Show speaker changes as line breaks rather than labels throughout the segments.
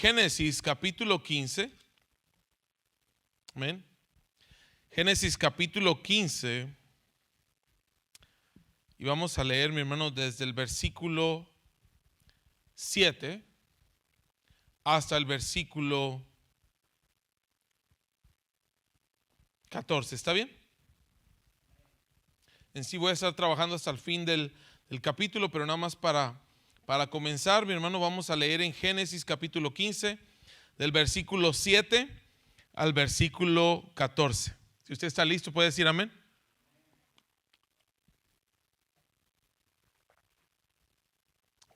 Génesis capítulo 15. Amén. Génesis capítulo 15. Y vamos a leer, mi hermano, desde el versículo 7 hasta el versículo 14. ¿Está bien? En sí voy a estar trabajando hasta el fin del capítulo, pero nada más para comenzar, mi hermano, vamos a leer en Génesis capítulo 15, del versículo 7 al versículo 14. Si usted está listo, puede decir amén.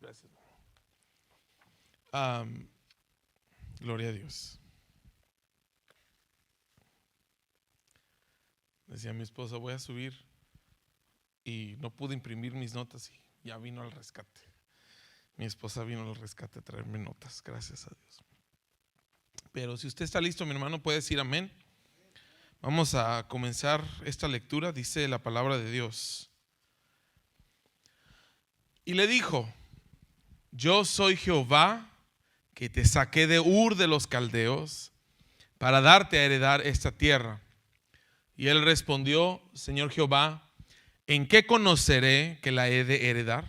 Gracias. Gloria a Dios. Decía mi esposa, voy a subir, y no pude imprimir mis notas y ya vino al rescate. Mi esposa vino al rescate a traerme notas, gracias a Dios. Pero si usted está listo, mi hermano, puede decir amén. Vamos a comenzar esta lectura. Dice la palabra de Dios. Y le dijo: yo soy Jehová, que te saqué de Ur de los Caldeos para darte a heredar esta tierra. Y él respondió: Señor Jehová, ¿en qué conoceré que la he de heredar?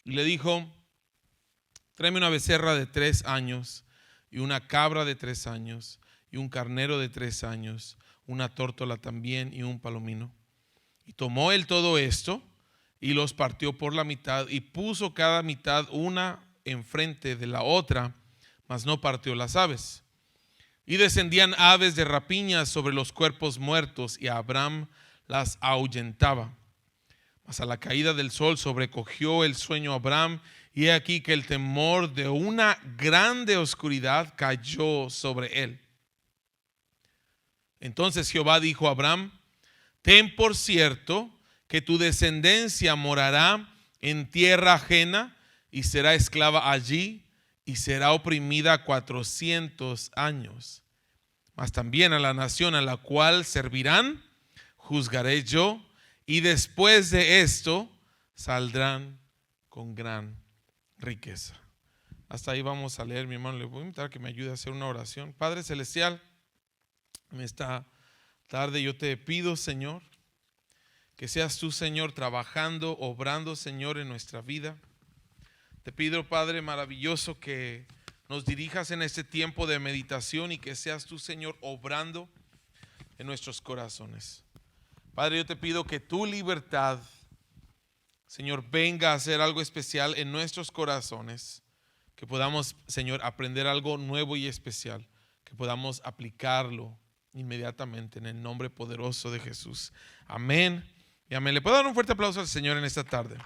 Y le dijo: tráeme una becerra de 3 años, y una cabra de 3 años, y un carnero de 3 años, una tórtola también, y un palomino. Y tomó él todo esto, y los partió por la mitad, y puso cada mitad una enfrente de la otra, mas no partió las aves. Y descendían aves de rapiña sobre los cuerpos muertos, y Abraham las ahuyentaba. Mas a la caída del sol sobrecogió el sueño a Abraham, y he aquí que el temor de una grande oscuridad cayó sobre él. Entonces Jehová dijo a Abraham: ten por cierto que tu descendencia morará en tierra ajena, y será esclava allí, y será oprimida 400 años. Mas también a la nación a la cual servirán, juzgaré yo, y después de esto saldrán con gran riqueza. Hasta ahí vamos a leer, mi hermano. Le voy a invitar a que me ayude a hacer una oración. Padre celestial, en esta tarde yo te pido, Señor, que seas tú, Señor, trabajando, obrando, Señor, en nuestra vida. Te pido, Padre maravilloso, que nos dirijas en este tiempo de meditación, y que seas tú, Señor, obrando en nuestros corazones. Padre, yo te pido que tu libertad, Señor, venga a hacer algo especial en nuestros corazones, que podamos, Señor, aprender algo nuevo y especial, que podamos aplicarlo inmediatamente en el nombre poderoso de Jesús. Amén y amén. ¿Le puedo dar un fuerte aplauso al Señor en esta tarde?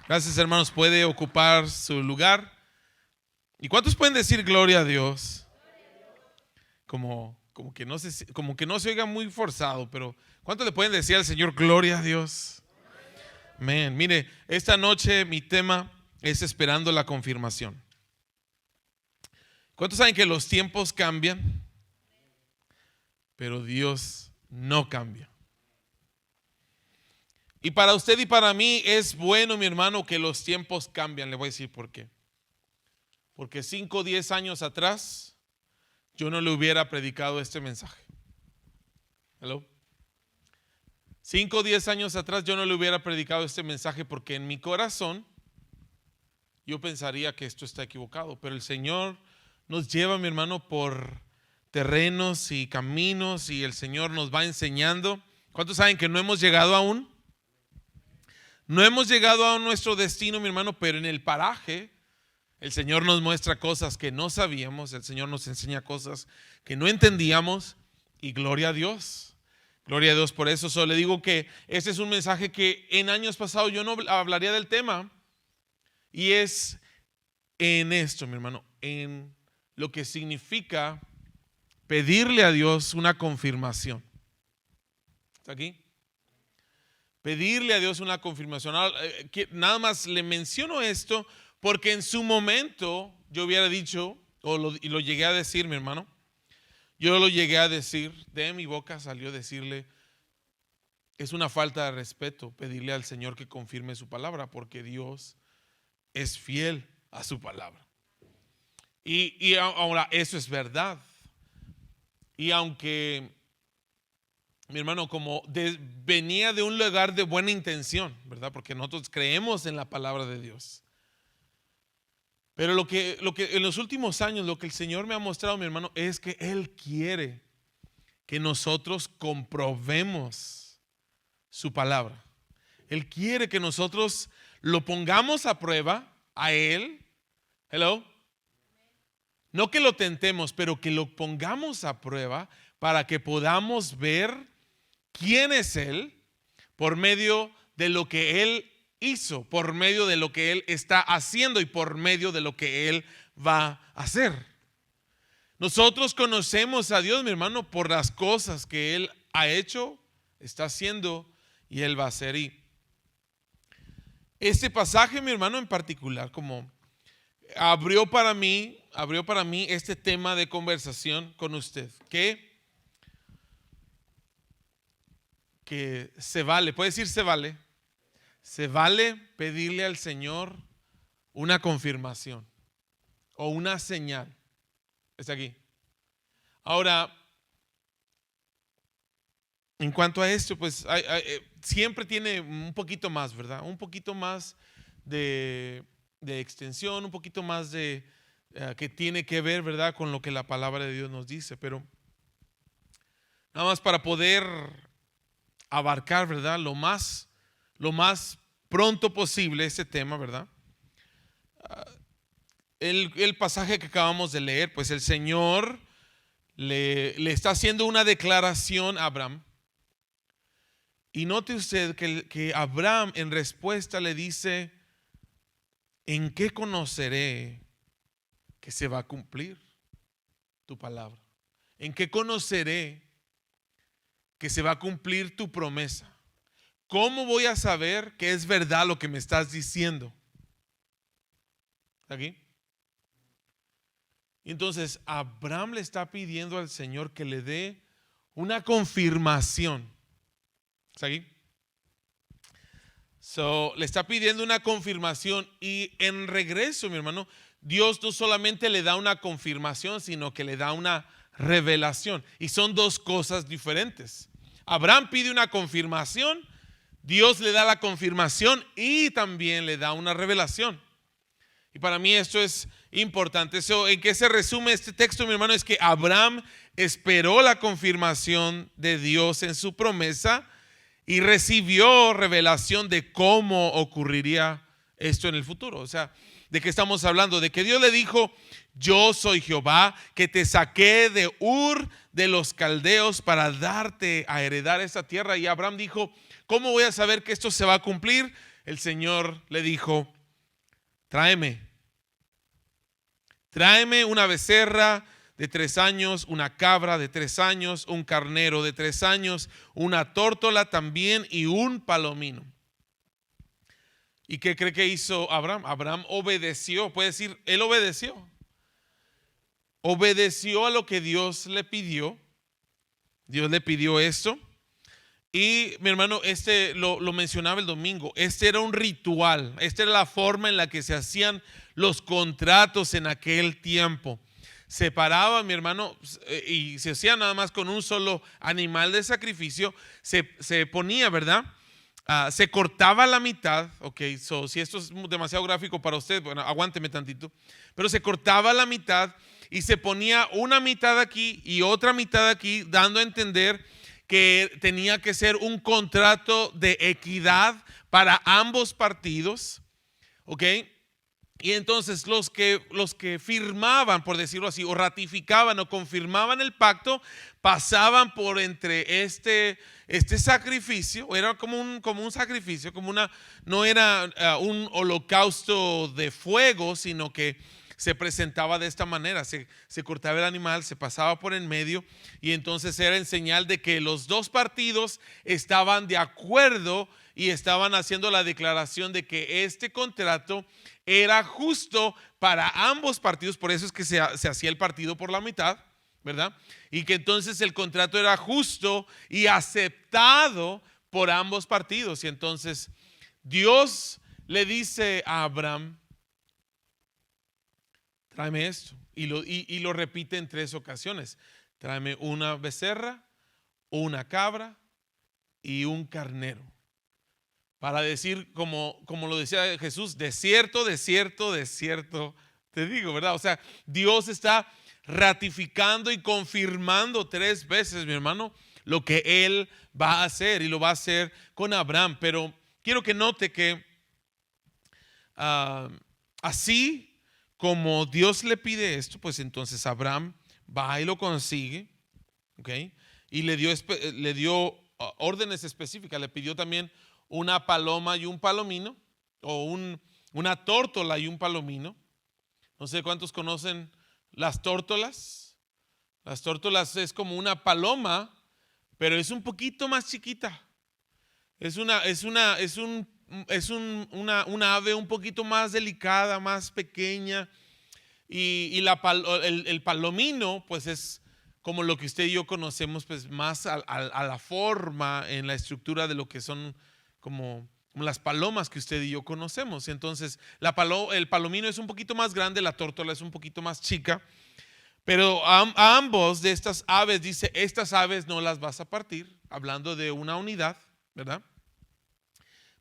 Gracias, hermanos. Puede ocupar su lugar. ¿Y cuántos pueden decir gloria a Dios? Como que no se oiga muy forzado, pero ¿cuántos le pueden decir al Señor gloria a Dios? Amén. Mire, esta noche mi tema es esperando la confirmación. ¿Cuántos saben que los tiempos cambian, pero Dios no cambia? Y para usted y para mí es bueno, mi hermano, que los tiempos cambian. Le voy a decir por qué. Porque 5 o 10 años atrás yo no le hubiera predicado este mensaje. Hello. 5 o 10 años atrás yo no le hubiera predicado este mensaje, porque en mi corazón yo pensaría que esto está equivocado. Pero el Señor nos lleva, mi hermano, por terrenos y caminos, y el Señor nos va enseñando. ¿Cuántos saben que no hemos llegado aún? No hemos llegado a nuestro destino, mi hermano, pero en el paraje el Señor nos muestra cosas que no sabíamos. El Señor nos enseña cosas que no entendíamos, y gloria a Dios. Gloria a Dios por eso. Solo le digo que este es un mensaje que en años pasados yo no hablaría del tema, y es en esto, mi hermano, en lo que significa pedirle a Dios una confirmación. ¿Está aquí? Pedirle a Dios una confirmación. Nada más le menciono esto porque en su momento yo hubiera dicho, y lo llegué a decir, mi hermano. Yo lo llegué a decir, de mi boca salió decirle: es una falta de respeto pedirle al Señor que confirme su palabra, porque Dios es fiel a su palabra. Y ahora eso es verdad. Y aunque mi hermano venía de un lugar de buena intención, ¿verdad? Porque nosotros creemos en la palabra de Dios. Pero lo que en los últimos años, lo que el Señor me ha mostrado, mi hermano, es que Él quiere que nosotros comprobemos su palabra. Él quiere que nosotros lo pongamos a prueba a Él. Hello. No que lo tentemos, pero que lo pongamos a prueba para que podamos ver quién es Él por medio de lo que Él hizo, por medio de lo que Él está haciendo y por medio de lo que Él va a hacer. Nosotros conocemos a Dios, mi hermano, por las cosas que Él ha hecho, está haciendo y Él va a hacer. Y este pasaje, mi hermano, en particular, como abrió para mí este tema de conversación con usted, que se vale, puede decir se vale pedirle al Señor una confirmación o una señal. Está aquí. Ahora, en cuanto a esto, pues siempre tiene un poquito más, ¿verdad? Un poquito más de extensión, un poquito más de que tiene que ver, ¿verdad?, con lo que la palabra de Dios nos dice. Pero nada más para poder abarcar, ¿verdad?, lo más pronto posible ese tema, ¿verdad? El pasaje que acabamos de leer, pues el Señor le está haciendo una declaración a Abraham. Y note usted que Abraham en respuesta le dice: ¿en qué conoceré que se va a cumplir tu palabra? ¿En qué conoceré que se va a cumplir tu promesa? ¿Cómo voy a saber que es verdad lo que me estás diciendo? ¿Aquí? Y entonces Abraham le está pidiendo al Señor que le dé una confirmación. ¿Está aquí? Le está pidiendo una confirmación, y en regreso, mi hermano, Dios no solamente le da una confirmación, sino que le da una revelación. Y son dos cosas diferentes. Abraham pide una confirmación, Dios le da la confirmación y también le da una revelación. Y para mí esto es importante. ¿En qué se resume este texto, mi hermano? Es que Abraham esperó la confirmación de Dios en su promesa y recibió revelación de cómo ocurriría esto en el futuro. O sea, ¿de qué estamos hablando? De que Dios le dijo: yo soy Jehová, que te saqué de Ur de los caldeos para darte a heredar esta tierra. Y Abraham dijo: ¿cómo voy a saber que esto se va a cumplir? El Señor le dijo: tráeme una becerra de 3 años, una cabra de 3 años, un carnero de 3 años, una tórtola también y un palomino. ¿Y qué cree que hizo Abraham? Abraham obedeció. Puede decir, él obedeció a lo que Dios le pidió. Dios le pidió esto. Y mi hermano, lo mencionaba el domingo, este era un ritual, esta era la forma en la que se hacían los contratos en aquel tiempo. Se paraba, mi hermano, y se hacía nada más con un solo animal de sacrificio. Se ponía, ¿verdad? Se cortaba la mitad. Ok, si esto es demasiado gráfico para usted, bueno, aguánteme tantito. Pero se cortaba la mitad y se ponía una mitad aquí y otra mitad aquí, dando a entender que tenía que ser un contrato de equidad para ambos partidos. ¿Ok? Y entonces los que firmaban, por decirlo así, o ratificaban o confirmaban el pacto, pasaban por entre este sacrificio. Era como un sacrificio, no era un holocausto de fuego, sino que se presentaba de esta manera. Se cortaba el animal, se pasaba por en medio, y entonces era en señal de que los dos partidos estaban de acuerdo y estaban haciendo la declaración de que este contrato era justo para ambos partidos. Por eso es que se hacía el partido por la mitad, ¿verdad? Y que entonces el contrato era justo y aceptado por ambos partidos. Y entonces Dios le dice a Abraham: tráeme esto. Y lo repite en 3 ocasiones. Tráeme una becerra, una cabra y un carnero. Para decir, como lo decía Jesús, de cierto, de cierto, de cierto, te digo, ¿verdad? O sea, Dios está ratificando y confirmando 3 veces, mi hermano, lo que Él va a hacer, y lo va a hacer con Abraham. Pero quiero que note que así como Dios le pide esto, pues entonces Abraham va y lo consigue, ¿ok? Y le dio órdenes específicas. Le pidió también una paloma y un palomino, o una tórtola y un palomino. No sé cuántos conocen las tórtolas. Las tórtolas es como una paloma, pero es un poquito más chiquita. Es una ave un poquito más delicada, más pequeña. Y el palomino, pues es como lo que usted y yo conocemos, pues más a la forma, en la estructura de lo que son como las palomas que usted y yo conocemos. Entonces, el palomino es un poquito más grande, la tórtola es un poquito más chica. Pero a ambos de estas aves dice, estas aves no las vas a partir, hablando de una unidad, ¿verdad?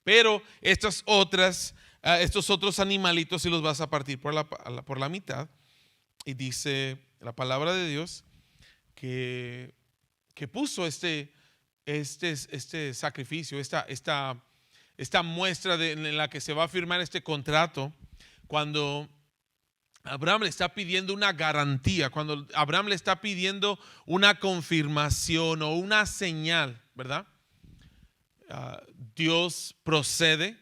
Pero estos otros animalitos sí los vas a partir por la mitad. Y dice la palabra de Dios que puso este sacrificio, esta muestra en la que se va a firmar este contrato, cuando Abraham le está pidiendo una garantía, cuando Abraham le está pidiendo una confirmación o una señal, ¿verdad? Dios procede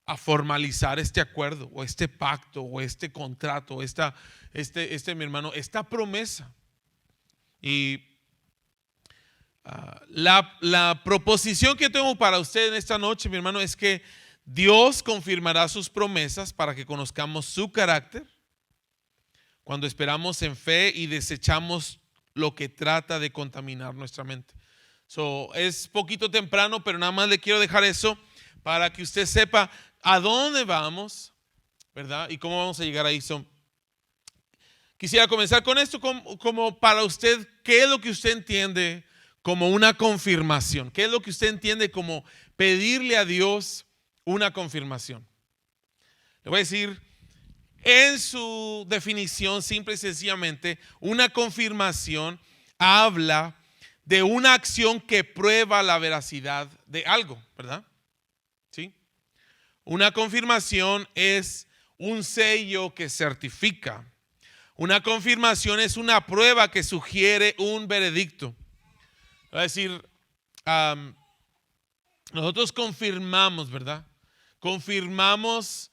a formalizar este acuerdo o este pacto o este contrato, mi hermano, esta promesa. Y la proposición que tengo para usted en esta noche, mi hermano, es que Dios confirmará sus promesas para que conozcamos su carácter cuando esperamos en fe y desechamos lo que trata de contaminar nuestra mente. Es poquito temprano, pero nada más le quiero dejar eso para que usted sepa a dónde vamos, ¿verdad? Y cómo vamos a llegar ahí. Quisiera comenzar con esto como para usted, ¿qué es lo que usted entiende como una confirmación? ¿Qué es lo que usted entiende como pedirle a Dios una confirmación? Le voy a decir, en su definición, simple y sencillamente, una confirmación habla de una acción que prueba la veracidad de algo, ¿verdad? ¿Sí? Una confirmación es un sello que certifica. Una confirmación es una prueba que sugiere un veredicto. Es decir, nosotros confirmamos, ¿verdad? Confirmamos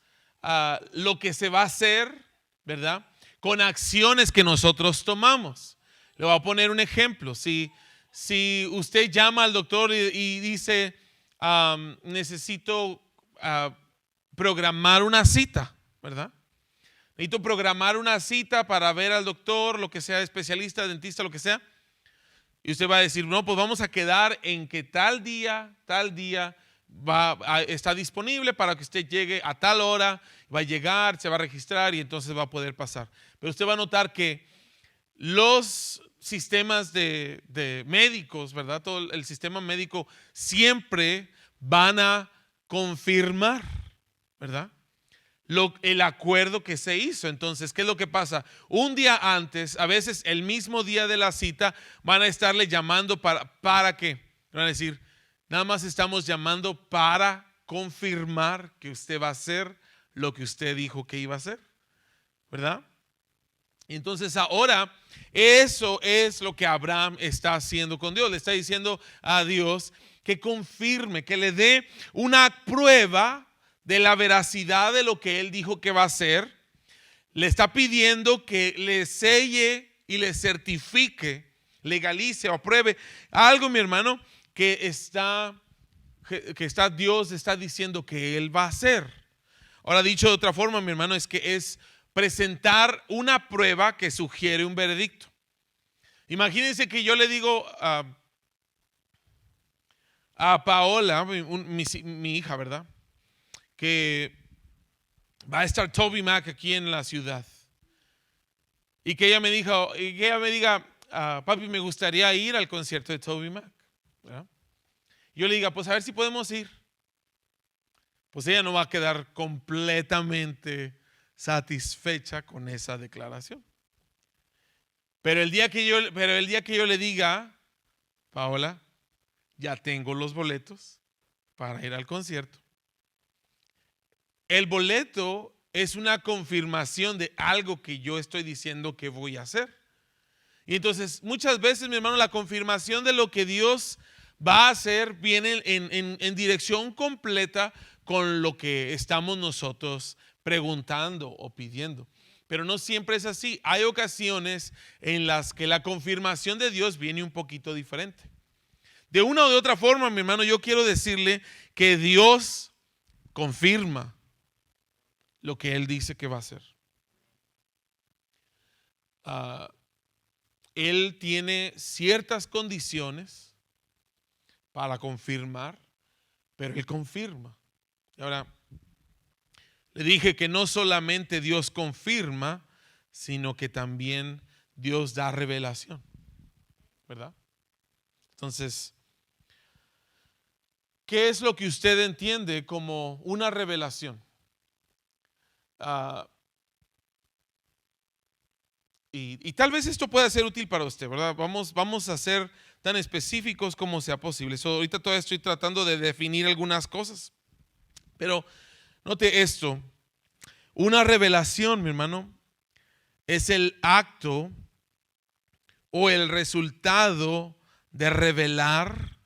lo que se va a hacer, ¿verdad? Con acciones que nosotros tomamos. Le voy a poner un ejemplo. Si usted llama al doctor y dice, necesito programar una cita, ¿verdad? Necesito programar una cita para ver al doctor, lo que sea, especialista, dentista, lo que sea. Y usted va a decir, no, pues vamos a quedar en que tal día está disponible para que usted llegue a tal hora, va a llegar, se va a registrar y entonces va a poder pasar. Pero usted va a notar que los sistemas de médicos, ¿verdad? Todo el sistema médico siempre van a confirmar, ¿verdad? El acuerdo que se hizo. Entonces, ¿qué es lo que pasa? Un día antes, a veces el mismo día de la cita, van a estarle llamando ¿para qué? Van a decir, nada más estamos llamando para confirmar que usted va a hacer lo que usted dijo que iba a hacer, ¿verdad? Entonces ahora eso es lo que Abraham está haciendo con Dios. Le está diciendo a Dios que confirme, que le dé una prueba de la veracidad de lo que él dijo que va a hacer. Le está pidiendo que le selle y le certifique, legalice o apruebe algo, mi hermano, que Dios está diciendo que él va a hacer. Ahora, dicho de otra forma, mi hermano, es que es presentar una prueba que sugiere un veredicto. Imagínense que yo le digo a Paola, mi hija, ¿verdad? Que va a estar Toby Mac aquí en la ciudad. y que ella me diga, papi, me gustaría ir al concierto de TobyMac, ¿verdad? Yo le diga, pues a ver si podemos ir. Pues ella no va a quedar completamente satisfecha con esa declaración. Pero el día que yo le diga, Paola, ya tengo los boletos para ir al concierto. El boleto es una confirmación de algo que yo estoy diciendo que voy a hacer. Y entonces muchas veces, mi hermano, la confirmación de lo que Dios va a hacer viene en dirección completa con lo que estamos nosotros preguntando o pidiendo. Pero no siempre es así. Hay ocasiones en las que la confirmación de Dios viene un poquito diferente. De una o de otra forma, mi hermano, yo quiero decirle que Dios confirma lo que Él dice que va a hacer. Él tiene ciertas condiciones para confirmar, pero Él confirma. Y ahora, le dije que no solamente Dios confirma, sino que también Dios da revelación, ¿verdad? Entonces, ¿qué es lo que usted entiende como una revelación? Y tal vez esto pueda ser útil para usted, ¿verdad? Vamos a ser tan específicos como sea posible. Ahorita todavía estoy tratando de definir algunas cosas. Pero note esto. Una revelación, mi hermano, es el acto o el resultado de revelar,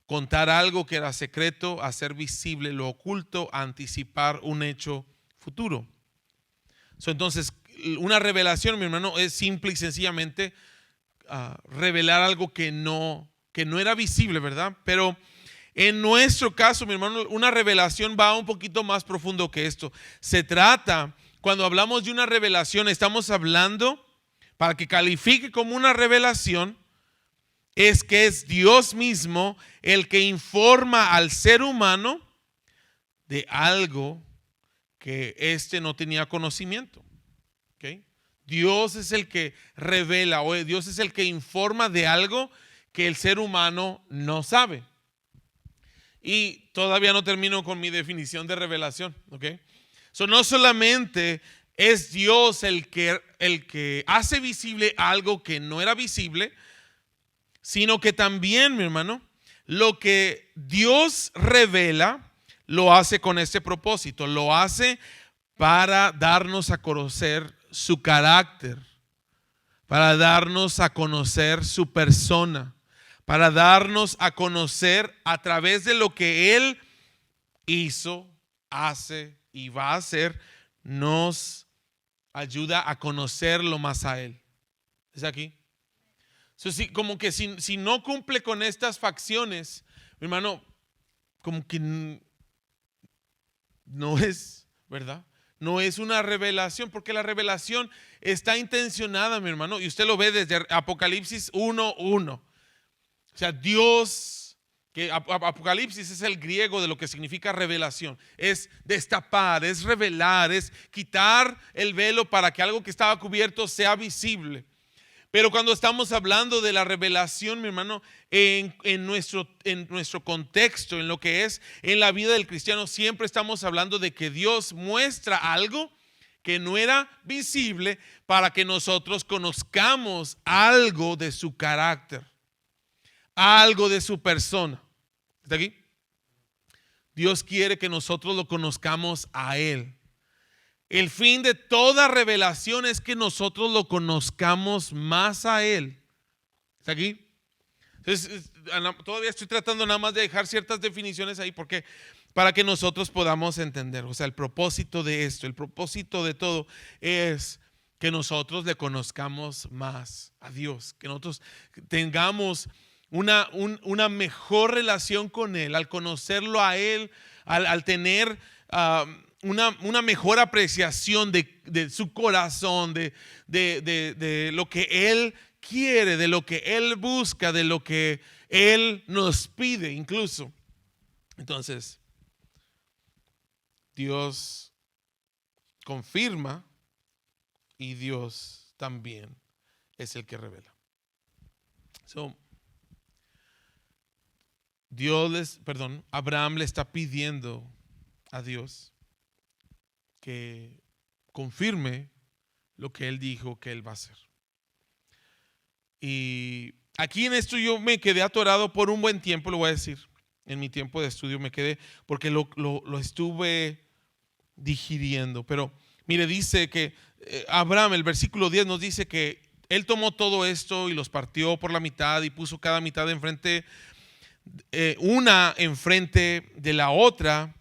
contar algo que era secreto, hacer visible lo oculto, anticipar un hecho futuro. Entonces, una revelación, mi hermano, es simple y sencillamente revelar algo que no era visible, ¿verdad? Pero en nuestro caso, mi hermano, una revelación va un poquito más profundo que esto. Se trata, cuando hablamos de una revelación, estamos hablando, para que califique como una revelación, es que es Dios mismo el que informa al ser humano de algo que éste no tenía conocimiento. ¿Okay? Dios es el que revela, o Dios es el que informa de algo que el ser humano no sabe. Y todavía no termino con mi definición de revelación. ¿Okay? No solamente es Dios el que hace visible algo que no era visible, sino que también, mi hermano, lo que Dios revela lo hace con este propósito. Lo hace para darnos a conocer su carácter, para darnos a conocer su persona, para darnos a conocer a través de lo que Él hizo, hace y va a hacer, nos ayuda a conocerlo más a Él. ¿Es aquí? Como que si no cumple con estas facciones, mi hermano, como que no es, ¿verdad? No es una revelación, porque la revelación está intencionada, mi hermano, y usted lo ve desde Apocalipsis 1:1. O sea, Dios, que Apocalipsis es el griego de lo que significa revelación, es destapar, es revelar, es quitar el velo para que algo que estaba cubierto sea visible. Pero cuando estamos hablando de la revelación, mi hermano, en nuestro contexto, en lo que es en la vida del cristiano, siempre estamos hablando de que Dios muestra algo que no era visible para que nosotros conozcamos algo de su carácter, algo de su persona. ¿Está aquí? Dios quiere que nosotros lo conozcamos a Él. El fin de toda revelación es que nosotros lo conozcamos más a Él. ¿Está aquí? Entonces, todavía estoy tratando nada más de dejar ciertas definiciones ahí porque para que nosotros podamos entender. O sea, el propósito de esto, el propósito de todo es que nosotros le conozcamos más a Dios, que nosotros tengamos una mejor relación con Él, al conocerlo a Él, al tener una mejor apreciación de su corazón, de lo que Él quiere, de lo que Él busca, de lo que Él nos pide incluso. Entonces, Dios confirma y Dios también es el que revela. Abraham le está pidiendo a Dios que confirme lo que él dijo que él va a hacer. Y aquí en esto yo me quedé atorado por un buen tiempo, lo voy a decir. En mi tiempo de estudio me quedé porque lo estuve digiriendo. Pero mire, dice que Abraham, el versículo 10 nos dice que él tomó todo esto y los partió por la mitad y puso cada mitad enfrente, una enfrente de la otra,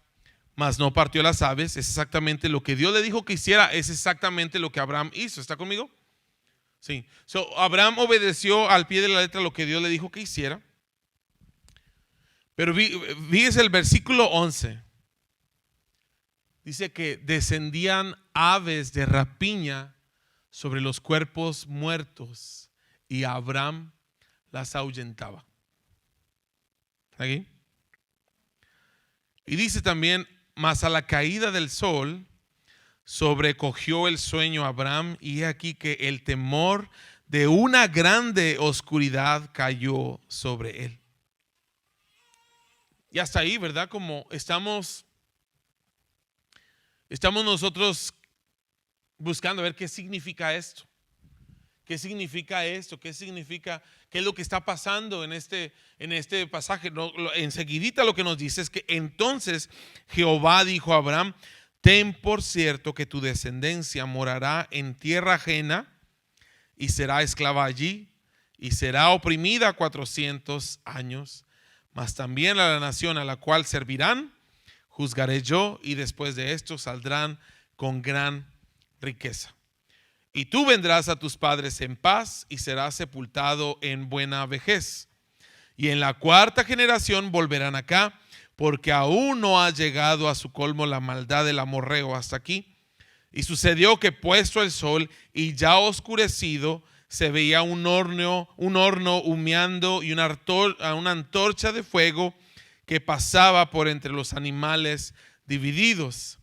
mas no partió las aves. Es exactamente lo que Dios le dijo que hiciera, es exactamente lo que Abraham hizo. ¿Está conmigo? Sí. Abraham obedeció al pie de la letra lo que Dios le dijo que hiciera. Pero fíjese el versículo 11. Dice que descendían aves de rapiña sobre los cuerpos muertos y Abraham las ahuyentaba. Aquí. Y dice también, mas a la caída del sol sobrecogió el sueño a Abraham, y he aquí que el temor de una grande oscuridad cayó sobre él. Y hasta ahí, ¿verdad? Como estamos nosotros buscando a ver qué significa esto. ¿Qué significa esto? ¿Qué significa? ¿Qué es lo que está pasando en este pasaje? Enseguidita lo que nos dice es que entonces Jehová dijo a Abraham: ten por cierto que tu descendencia morará en tierra ajena y será esclava allí y será oprimida 400 años. Mas también a la nación a la cual servirán juzgaré yo, y después de esto saldrán con gran riqueza. Y tú vendrás a tus padres en paz y serás sepultado en buena vejez. Y en la cuarta generación volverán acá, porque aún no ha llegado a su colmo la maldad del amorreo hasta aquí. Y sucedió que puesto el sol y ya oscurecido, se veía un horno humeando y una antorcha de fuego que pasaba por entre los animales divididos.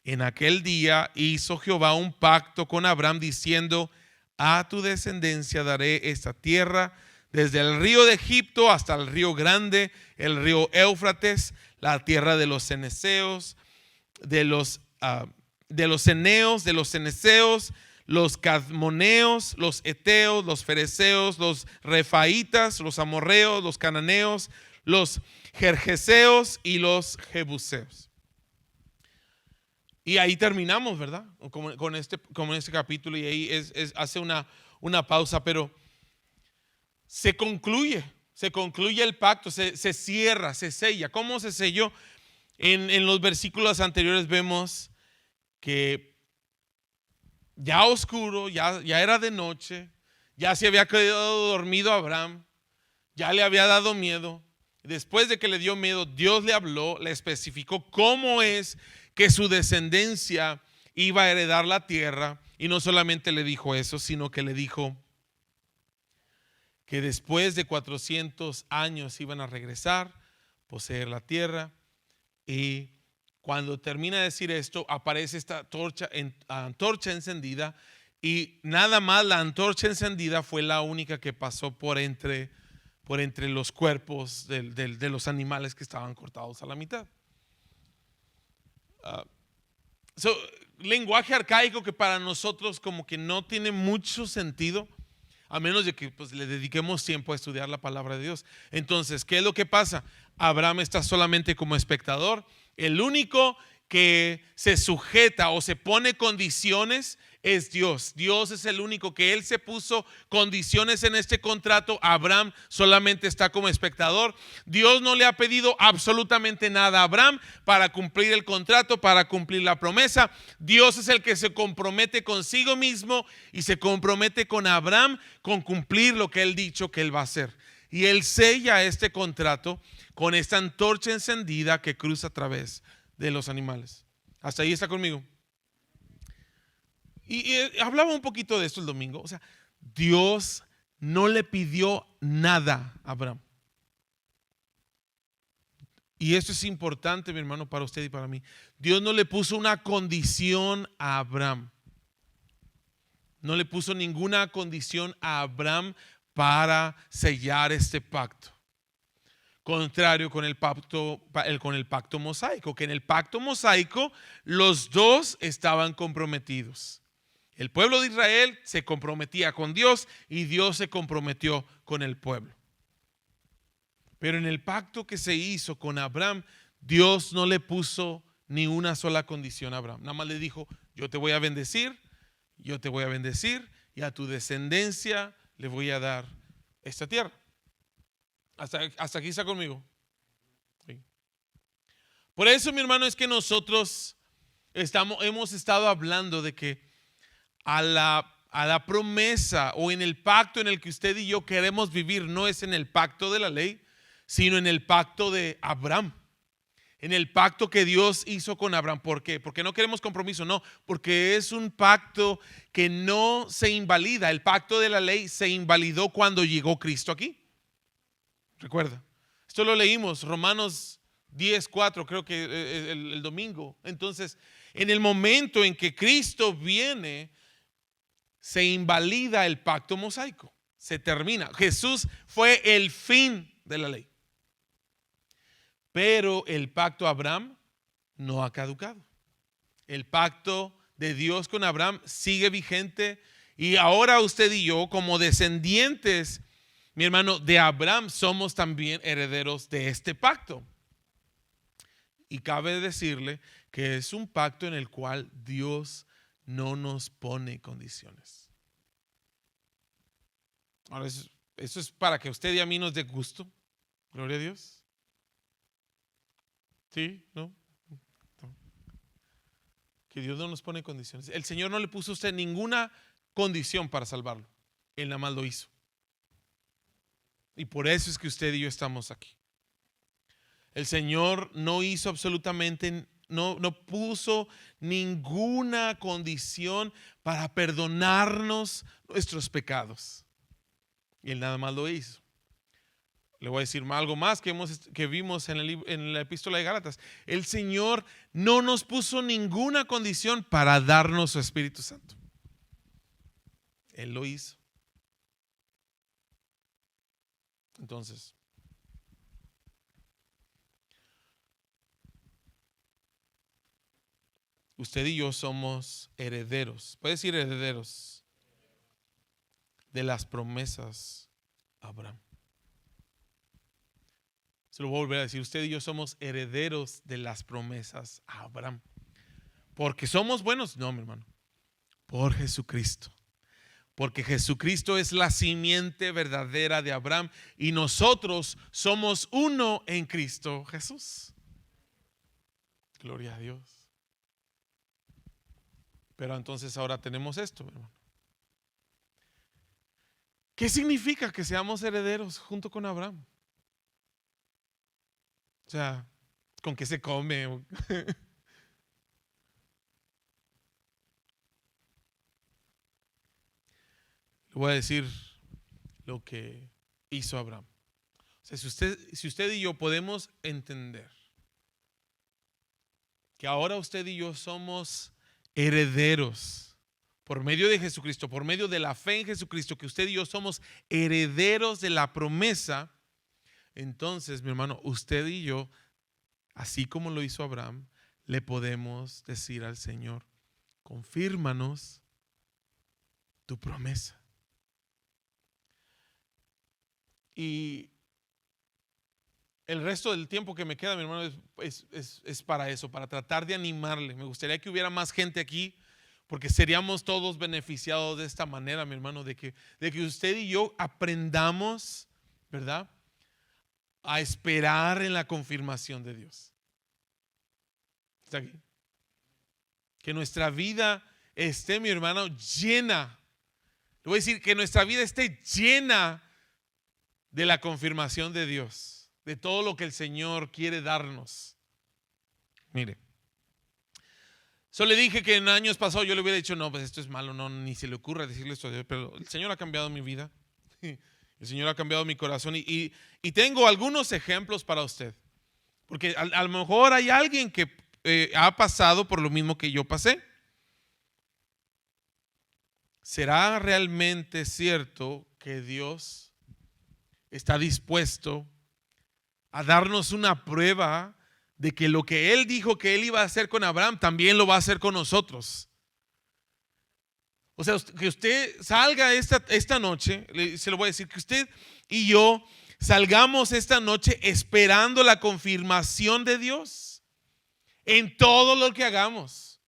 En aquel día hizo Jehová un pacto con Abraham diciendo: a tu descendencia daré esta tierra, desde el río de Egipto hasta el río grande, el río Éufrates, la tierra de los ceneseos, de los eneos, de los ceneseos, los cadmoneos, los eteos, los fereceos, los refaitas, los amorreos, los cananeos, los gergeseos y los jebuseos. Y ahí terminamos, ¿verdad? Con este capítulo, y ahí hace una pausa, pero se concluye el pacto, se cierra, se sella. ¿Cómo se selló? En los versículos anteriores vemos que ya oscuro, ya era de noche, ya se había quedado dormido Abraham, ya le había dado miedo. Después de que le dio miedo, Dios le habló, le especificó cómo es que su descendencia iba a heredar la tierra. Y no solamente le dijo eso, sino que le dijo que después de 400 años iban a regresar, poseer la tierra. Y cuando termina de decir esto, aparece esta antorcha encendida, y nada más la antorcha encendida fue la única que pasó por entre los cuerpos de los animales que estaban cortados a la mitad. Lenguaje arcaico que para nosotros como que no tiene mucho sentido, a menos de que pues, le dediquemos tiempo a estudiar la palabra de Dios. Entonces, ¿qué es lo que pasa? Abraham está solamente como espectador. El único que se sujeta o se pone condiciones es Dios. Dios es el único que él se puso condiciones en este contrato. Abraham solamente está como espectador. Dios no le ha pedido absolutamente nada a Abraham para cumplir el contrato, para cumplir la promesa. Dios es el que se compromete consigo mismo y se compromete con Abraham con cumplir lo que él ha dicho que él va a hacer. Y él sella este contrato con esta antorcha encendida que cruza a través de los animales. Hasta ahí está conmigo. Y hablaba un poquito de esto el domingo. O sea, Dios no le pidió nada a Abraham. Y esto es importante, mi hermano, para usted y para mí. Dios no le puso una condición a Abraham. No le puso ninguna condición a Abraham para sellar este pacto. Contrario con el pacto mosaico, que en el pacto mosaico los dos estaban comprometidos. El pueblo de Israel se comprometía con Dios y Dios se comprometió con el pueblo. Pero en el pacto que se hizo con Abraham, Dios no le puso ni una sola condición a Abraham. Nada más le dijo, yo te voy a bendecir y a tu descendencia le voy a dar esta tierra. Hasta aquí está conmigo. Sí. Por eso, mi hermano, es que nosotros hemos estado hablando de que a la promesa o en el pacto en el que usted y yo queremos vivir no es en el pacto de la ley, sino en el pacto de Abraham. En el pacto que Dios hizo con Abraham. ¿Por qué? Porque no queremos compromiso, no, porque es un pacto que no se invalida. El pacto de la ley se invalidó cuando llegó Cristo aquí. Recuerda, esto lo leímos, Romanos 10:4, creo que el domingo. Entonces, en el momento en que Cristo viene, se invalida el pacto mosaico, se termina. Jesús fue el fin de la ley. Pero el pacto Abraham no ha caducado. El pacto de Dios con Abraham sigue vigente y ahora usted y yo, como descendientes, mi hermano, de Abraham, somos también herederos de este pacto. Y cabe decirle que es un pacto en el cual Dios no nos pone condiciones. Ahora, eso es para que usted y a mí nos dé gusto. Gloria a Dios. ¿Sí? ¿No? Que Dios no nos pone condiciones. El Señor no le puso a usted ninguna condición para salvarlo. Él nada más lo hizo. Y por eso es que usted y yo estamos aquí. El Señor no hizo absolutamente, no puso ninguna condición para perdonarnos nuestros pecados. Y Él nada más lo hizo. Le voy a decir algo más que vimos en la epístola de Gálatas. El Señor no nos puso ninguna condición para darnos su Espíritu Santo. Él lo hizo. Entonces, usted y yo somos herederos. ¿Puede decir herederos? De las promesas a Abraham. Se lo voy a volver a decir. Usted y yo somos herederos de las promesas a Abraham. ¿Porque somos buenos? No, mi hermano. Por Jesucristo. Porque Jesucristo es la simiente verdadera de Abraham y nosotros somos uno en Cristo Jesús. Gloria a Dios. Pero entonces ahora tenemos esto, hermano. ¿Qué significa que seamos herederos junto con Abraham? O sea, ¿con qué se come? Le voy a decir lo que hizo Abraham. O sea, si usted y yo podemos entender que ahora usted y yo somos herederos por medio de Jesucristo, por medio de la fe en Jesucristo, que usted y yo somos herederos de la promesa. Entonces, mi hermano, usted y yo, así como lo hizo Abraham, le podemos decir al Señor, confírmanos tu promesa. Y el resto del tiempo que me queda, mi hermano, es para eso, para tratar de animarle. Me gustaría que hubiera más gente aquí, porque seríamos todos beneficiados de esta manera, mi hermano, de que usted y yo aprendamos, ¿verdad?, a esperar en la confirmación de Dios. ¿Está aquí? Que nuestra vida esté, mi hermano, llena. Le voy a decir que nuestra vida esté llena de la confirmación de Dios, de todo lo que el Señor quiere darnos. Mire, solo le dije que en años pasados yo le hubiera dicho, no, pues esto es malo, no, ni se le ocurra decirle esto a Dios, pero el Señor ha cambiado mi vida. El Señor ha cambiado mi corazón y tengo algunos ejemplos para usted. Porque a lo mejor hay alguien que ha pasado por lo mismo que yo pasé. ¿será realmente cierto que Dios está dispuesto a darnos una prueba de que lo que Él dijo que Él iba a hacer con Abraham, también lo va a hacer con nosotros? O sea, que usted salga esta noche, se lo voy a decir, que usted y yo salgamos esta noche esperando la confirmación de Dios en todo lo que hagamos.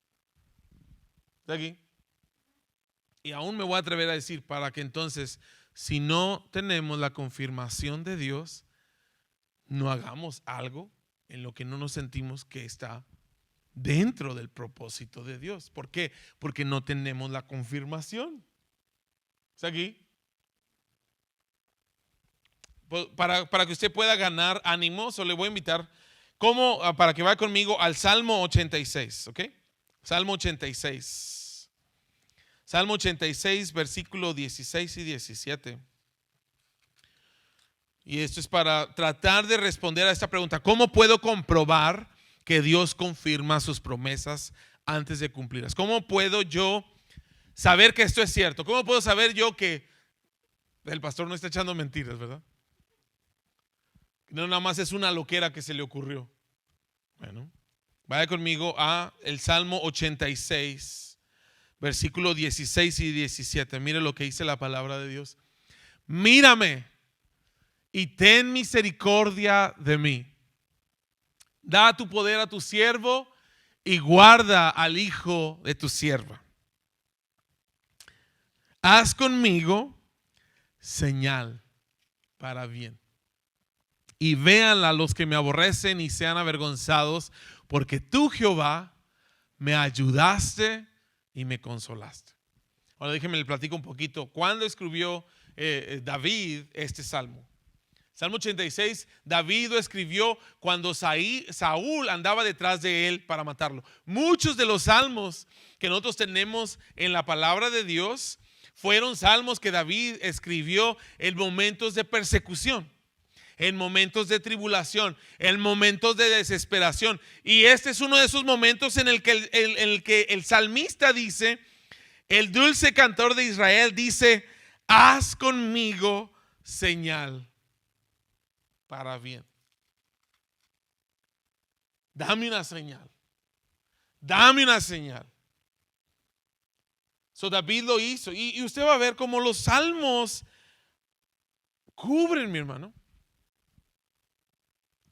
¿Está aquí? Y aún me voy a atrever a decir, para que entonces, si no tenemos la confirmación de Dios, no hagamos algo en lo que no nos sentimos que está dentro del propósito de Dios. ¿Por qué? Porque no tenemos la confirmación. ¿Está aquí? Para que usted pueda ganar ánimo, le voy a invitar para que vaya conmigo al Salmo 86, ¿ok? Salmo 86. Salmo 86, versículo 16 y 17. Y esto es para tratar de responder a esta pregunta: ¿cómo puedo comprobar que Dios confirma sus promesas antes de cumplirlas? ¿Cómo puedo yo saber que esto es cierto? ¿Cómo puedo saber yo que el pastor no está echando mentiras, verdad? No nada más es una loquera que se le ocurrió. Bueno, vaya conmigo a el Salmo 86, versículo 16 y 17. Mire lo que dice la palabra de Dios. Mírame y ten misericordia de mí. Da tu poder a tu siervo y guarda al hijo de tu sierva. Haz conmigo señal para bien. Y véanla los que me aborrecen y sean avergonzados, porque tú, Jehová, me ayudaste y me consolaste. Ahora déjenme le platico un poquito. ¿Cuándo escribió David este salmo? Salmo 86, David lo escribió cuando Saúl andaba detrás de él para matarlo. Muchos de los salmos que nosotros tenemos en la palabra de Dios fueron salmos que David escribió en momentos de persecución, en momentos de tribulación, en momentos de desesperación. Y este es uno de esos momentos en el que el salmista dice, el dulce cantor de Israel dice: haz conmigo señal para bien. Dame una señal. Dame una señal. So David lo hizo. Y usted va a ver cómo los salmos cubren, mi hermano,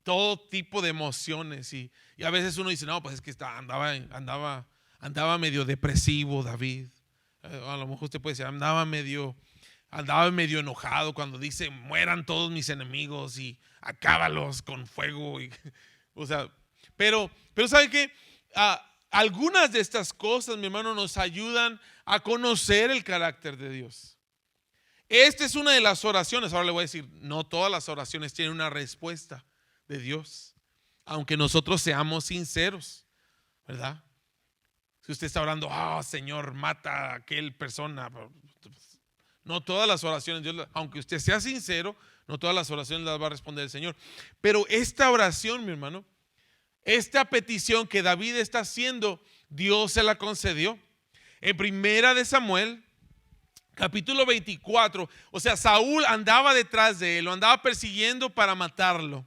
todo tipo de emociones. Y a veces uno dice, no, pues es que andaba medio depresivo David. A lo mejor usted puede decir, andaba medio enojado cuando dice: mueran todos mis enemigos y acábalos con fuego. O sea, pero ¿sabe qué? Algunas de estas cosas, mi hermano, nos ayudan a conocer el carácter de Dios. Esta es una de las oraciones. Ahora le voy a decir, no todas las oraciones tienen una respuesta de Dios, aunque nosotros seamos sinceros, ¿verdad? Si usted está orando, Señor, mata a aquel persona, no todas las oraciones Dios, aunque usted sea sincero, no todas las oraciones las va a responder el Señor. Pero esta oración, mi hermano, esta petición que David está haciendo, Dios se la concedió. En primera de Samuel, capítulo 24, o sea, Saúl andaba detrás de él, lo andaba persiguiendo para matarlo.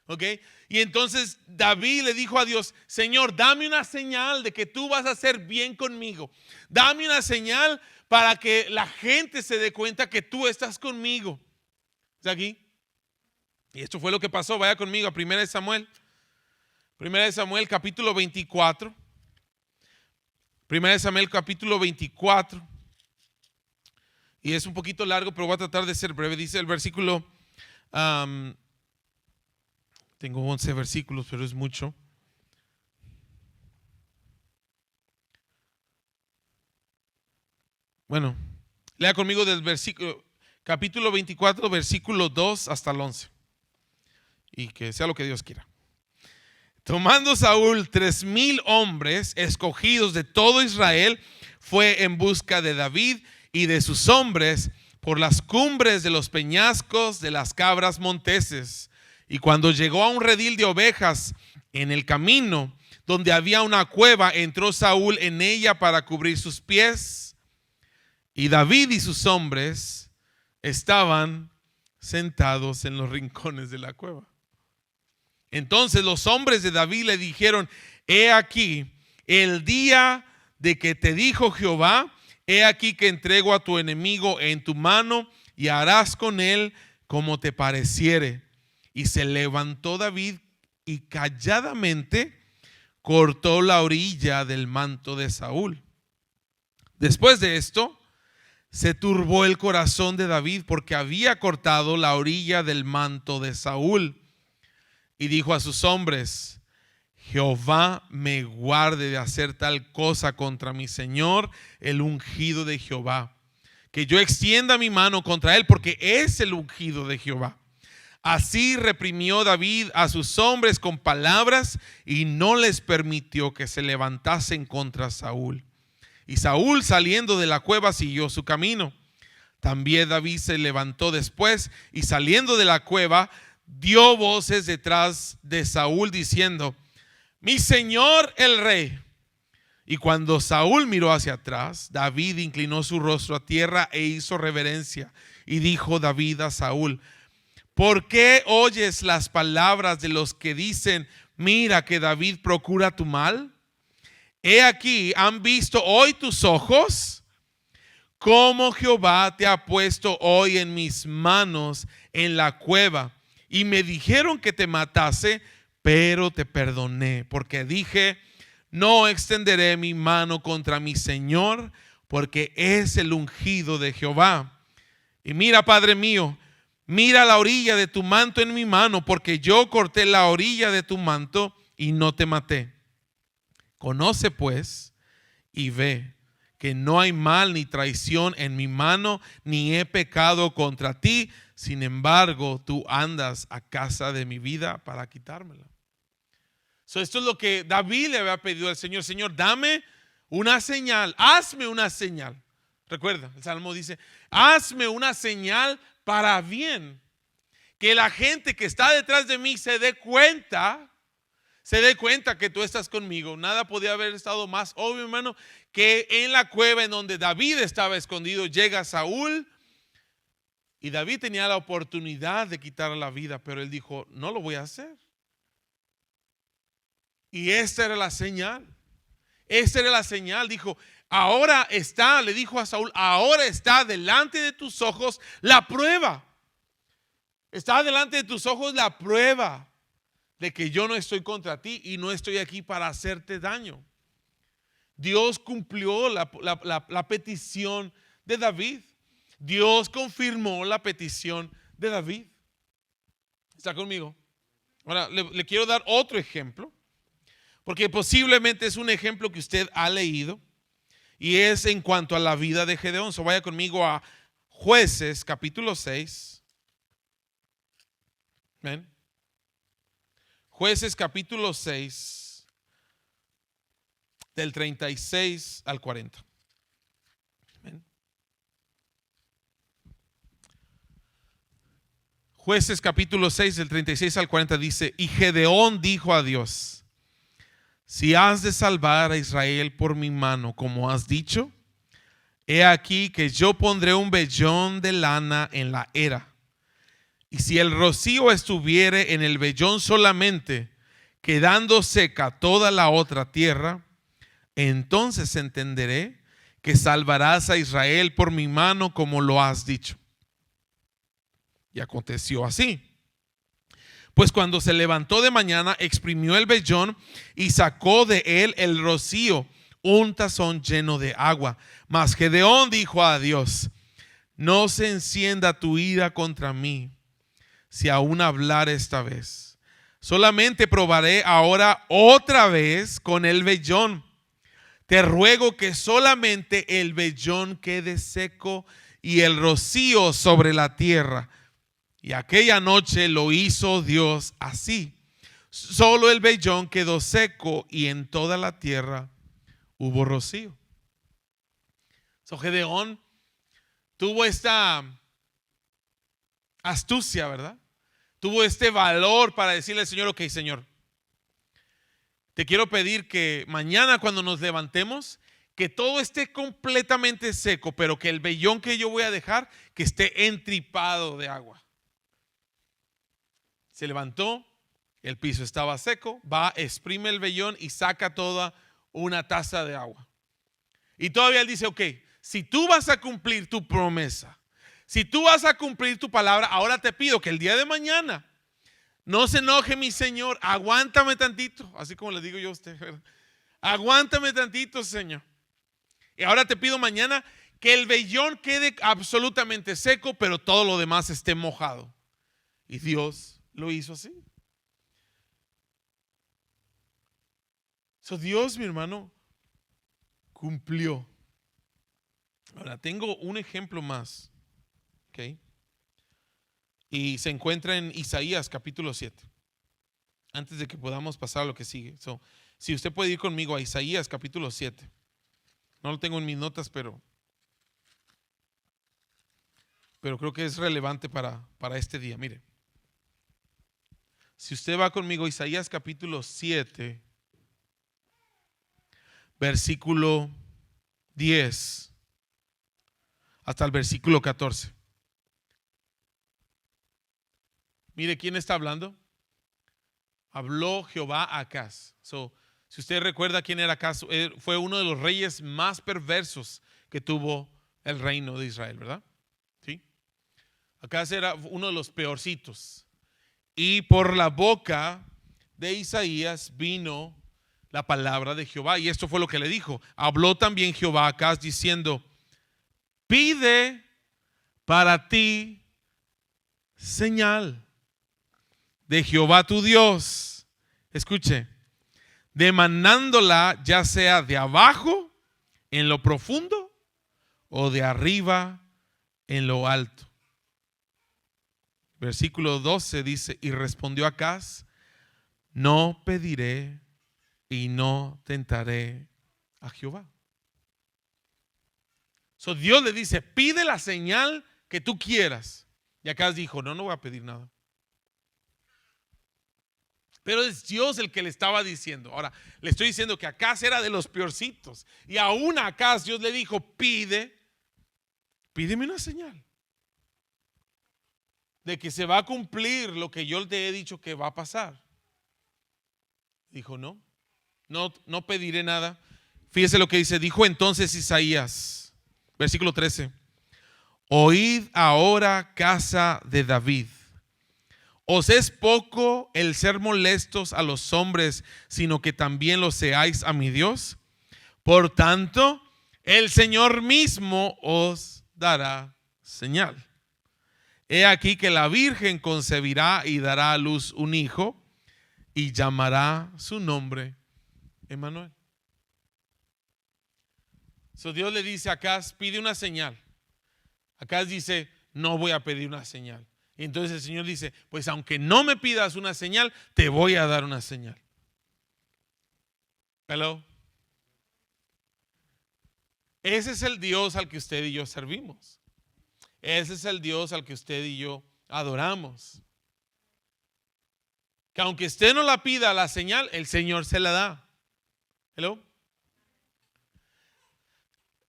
¿Ok? Y entonces David le dijo a Dios: Señor, dame una señal de que tú vas a hacer bien conmigo. Dame una señal para que la gente se dé cuenta que tú estás conmigo. ¿Está aquí? Y esto fue lo que pasó. Vaya conmigo a 1 de Samuel. 1 de Samuel capítulo 24. 1 de Samuel capítulo 24. Y es un poquito largo, pero voy a tratar de ser breve. Dice el versículo... tengo 11 versículos, pero es mucho. Bueno, lea conmigo del versículo, capítulo 24, versículo 2 hasta el 11. Y que sea lo que Dios quiera. Tomando Saúl 3,000 hombres escogidos de todo Israel, fue en busca de David y de sus hombres por las cumbres de los peñascos de las cabras monteses. Y cuando llegó a un redil de ovejas en el camino, donde había una cueva, entró Saúl en ella para cubrir sus pies Y David y sus hombres estaban sentados en los rincones de la cueva. Entonces los hombres de David le dijeron: he aquí el día de que te dijo Jehová, he aquí que entrego a tu enemigo en tu mano y harás con él como te pareciere. Y se levantó David y calladamente cortó la orilla del manto de Saúl. Después de esto, se turbó el corazón de David porque había cortado la orilla del manto de Saúl. Y dijo a sus hombres: Jehová me guarde de hacer tal cosa contra mi señor, el ungido de Jehová, que yo extienda mi mano contra él, porque es el ungido de Jehová. Así reprimió David a sus hombres con palabras y no les permitió que se levantasen contra Saúl. Y Saúl, saliendo de la cueva, siguió su camino. También David se levantó después y, saliendo de la cueva, dio voces detrás de Saúl diciendo: mi señor el rey. Y cuando Saúl miró hacia atrás, David inclinó su rostro a tierra e hizo reverencia. Y dijo David a Saúl: ¿por qué oyes las palabras de los que dicen: mira que David procura tu mal? He aquí, han visto hoy tus ojos cómo Jehová te ha puesto hoy en mis manos en la cueva. Y me dijeron que te matase, pero te perdoné, porque dije: no extenderé mi mano contra mi señor, porque es el ungido de Jehová. Y mira, Padre mío, mira la orilla de tu manto en mi mano, porque yo corté la orilla de tu manto y no te maté. Conoce pues y ve que no hay mal ni traición en mi mano, ni he pecado contra ti. Sin embargo, tú andas a casa de mi vida para quitármela. Esto es lo que David le había pedido al Señor: Señor, dame una señal, hazme una señal. Recuerda, el Salmo dice: hazme una señal para bien, que la gente que está detrás de mí se dé cuenta que tú estás conmigo. Nada podía haber estado más obvio, hermano, que en la cueva en donde David estaba escondido llega Saúl. Y David tenía la oportunidad de quitar la vida, pero él dijo: no lo voy a hacer. Y esta era la señal. Esta era la señal. Dijo: ahora está, le dijo a Saúl, ahora está delante de tus ojos la prueba. Está delante de tus ojos la prueba de que yo no estoy contra ti y no estoy aquí para hacerte daño. Dios cumplió la petición de David. Dios confirmó la petición de David. ¿Está conmigo? Ahora le quiero dar otro ejemplo, porque posiblemente es un ejemplo que usted ha leído y es en cuanto a la vida de Gedeón. Vaya conmigo a Jueces capítulo 6. ¿Ven? Jueces capítulo 6, del 36 al 40. ¿Ven? Jueces capítulo 6, del 36 al 40 dice: y Gedeón dijo a Dios: si has de salvar a Israel por mi mano, como has dicho, he aquí que yo pondré un vellón de lana en la era. Y si el rocío estuviere en el vellón solamente, quedando seca toda la otra tierra, entonces entenderé que salvarás a Israel por mi mano, como lo has dicho. Y aconteció así. Pues cuando se levantó de mañana, exprimió el vellón y sacó de él el rocío, un tazón lleno de agua. Mas Gedeón dijo a Dios: no se encienda tu ira contra mí, si aún hablar esta vez. Solamente probaré ahora otra vez con el vellón. Te ruego que solamente el vellón quede seco y el rocío sobre la tierra. Y aquella noche lo hizo Dios así. Solo el vellón quedó seco y en toda la tierra hubo rocío. Gedeón tuvo esta astucia, ¿verdad? Tuvo este valor para decirle al Señor: ok, Señor, te quiero pedir que mañana cuando nos levantemos, que todo esté completamente seco, pero que el vellón que yo voy a dejar, que esté entripado de agua. Se levantó, el piso estaba seco, va, exprime el vellón y saca toda una taza de agua. Y todavía él dice, ok, si tú vas a cumplir tu promesa, si tú vas a cumplir tu palabra, ahora te pido que el día de mañana no se enoje mi Señor, aguántame tantito, así como le digo yo a usted, ¿verdad? Aguántame tantito, Señor. Y ahora te pido mañana que el vellón quede absolutamente seco, pero todo lo demás esté mojado. Y Dios lo hizo así. Dios, mi hermano, cumplió. Ahora tengo un ejemplo más. ¿Okay? Y se encuentra en Isaías capítulo 7. Antes de que podamos pasar a lo que sigue. Si usted puede ir conmigo a Isaías capítulo 7. No lo tengo en mis notas, pero creo que es relevante para este día. Mire, si usted va conmigo a Isaías capítulo 7, versículo 10 hasta el versículo 14. Mire, ¿quién está hablando? Habló Jehová a Acaz. Si usted recuerda quién era Acaz, fue uno de los reyes más perversos que tuvo el reino de Israel, ¿verdad? ¿Sí? Acaz era uno de los peorcitos. Y por la boca de Isaías vino la palabra de Jehová. Y esto fue lo que le dijo. Habló también Jehová a Acaz diciendo: pide para ti señal de Jehová tu Dios. Escuche, demandándola ya sea de abajo en lo profundo o de arriba en lo alto. Versículo 12 dice: y respondió Acaz: no pediré y no tentaré a Jehová. Dios le dice: pide la señal que tú quieras. Y Acaz dijo: no voy a pedir nada. Pero es Dios el que le estaba diciendo. Ahora, le estoy diciendo que Acaz era de los peorcitos. Y aún a Acaz Dios le dijo: pídeme una señal de que se va a cumplir lo que yo te he dicho que va a pasar. Dijo: no pediré nada. Fíjese lo que dice. Dijo entonces Isaías, versículo 13: oíd ahora, casa de David, ¿os es poco el ser molestos a los hombres, sino que también lo seáis a mi Dios? Por tanto, el Señor mismo os dará señal. He aquí que la Virgen concebirá y dará a luz un hijo, y llamará su nombre Emmanuel. Dios le dice a Acaz: pide una señal. Acaz dice: no voy a pedir una señal. Y entonces el Señor dice: pues aunque no me pidas una señal, te voy a dar una señal. Hello. Ese es el Dios al que usted y yo servimos. Ese es el Dios al que usted y yo adoramos. Que aunque usted no la pida la señal, el Señor se la da. Hello.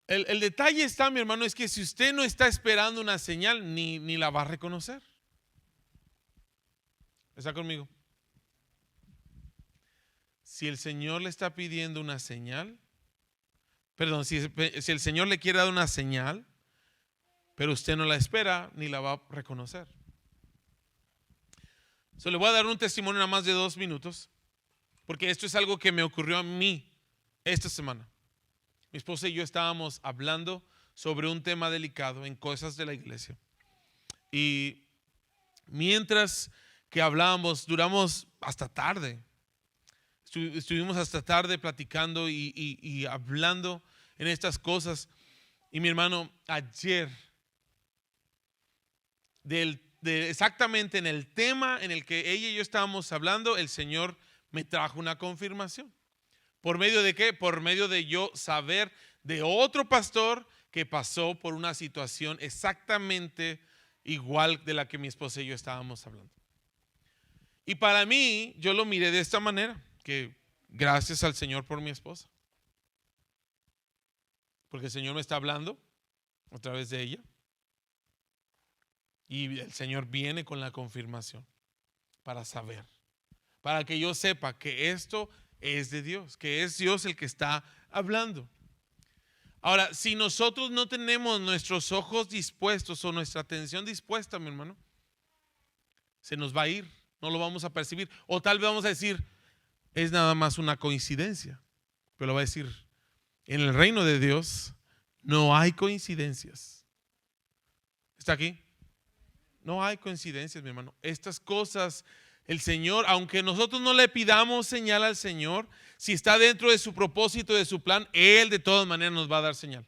El detalle está, mi hermano, es que si usted no está esperando una señal, ni la va a reconocer. ¿Está conmigo? Si el Señor le está pidiendo una señal, perdón, si el Señor le quiere dar una señal, pero usted no la espera, ni la va a reconocer. Le voy a dar un testimonio nada más de 2 minutos, porque esto es algo que me ocurrió a mí esta semana. Mi esposa y yo estábamos hablando sobre un tema delicado en cosas de la iglesia. Y mientras que hablábamos, duramos hasta tarde. Estuvimos hasta tarde platicando y hablando en estas cosas. Y mi hermano, ayer, exactamente en el tema en el que ella y yo estábamos hablando, el Señor me trajo una confirmación. ¿Por medio de qué? Por medio de yo saber de otro pastor que pasó por una situación exactamente igual de la que mi esposa y yo estábamos hablando. Y para mí, yo lo miré de esta manera, que gracias al Señor por mi esposa. porque el Señor me está hablando a través de ella. Y el Señor viene con la confirmación para saber, para que yo sepa que esto es de Dios, que es Dios el que está hablando. Ahora, si nosotros no tenemos nuestros ojos dispuestos o nuestra atención dispuesta, mi hermano, se nos va a ir, no lo vamos a percibir. O tal vez vamos a decir, es nada más una coincidencia. Pero va a decir, en el reino de Dios no hay coincidencias. ¿Está aquí? No hay coincidencias, mi hermano. Estas cosas, el Señor, aunque nosotros no le pidamos señal al Señor, si está dentro de su propósito, de su plan, Él de todas maneras nos va a dar señal.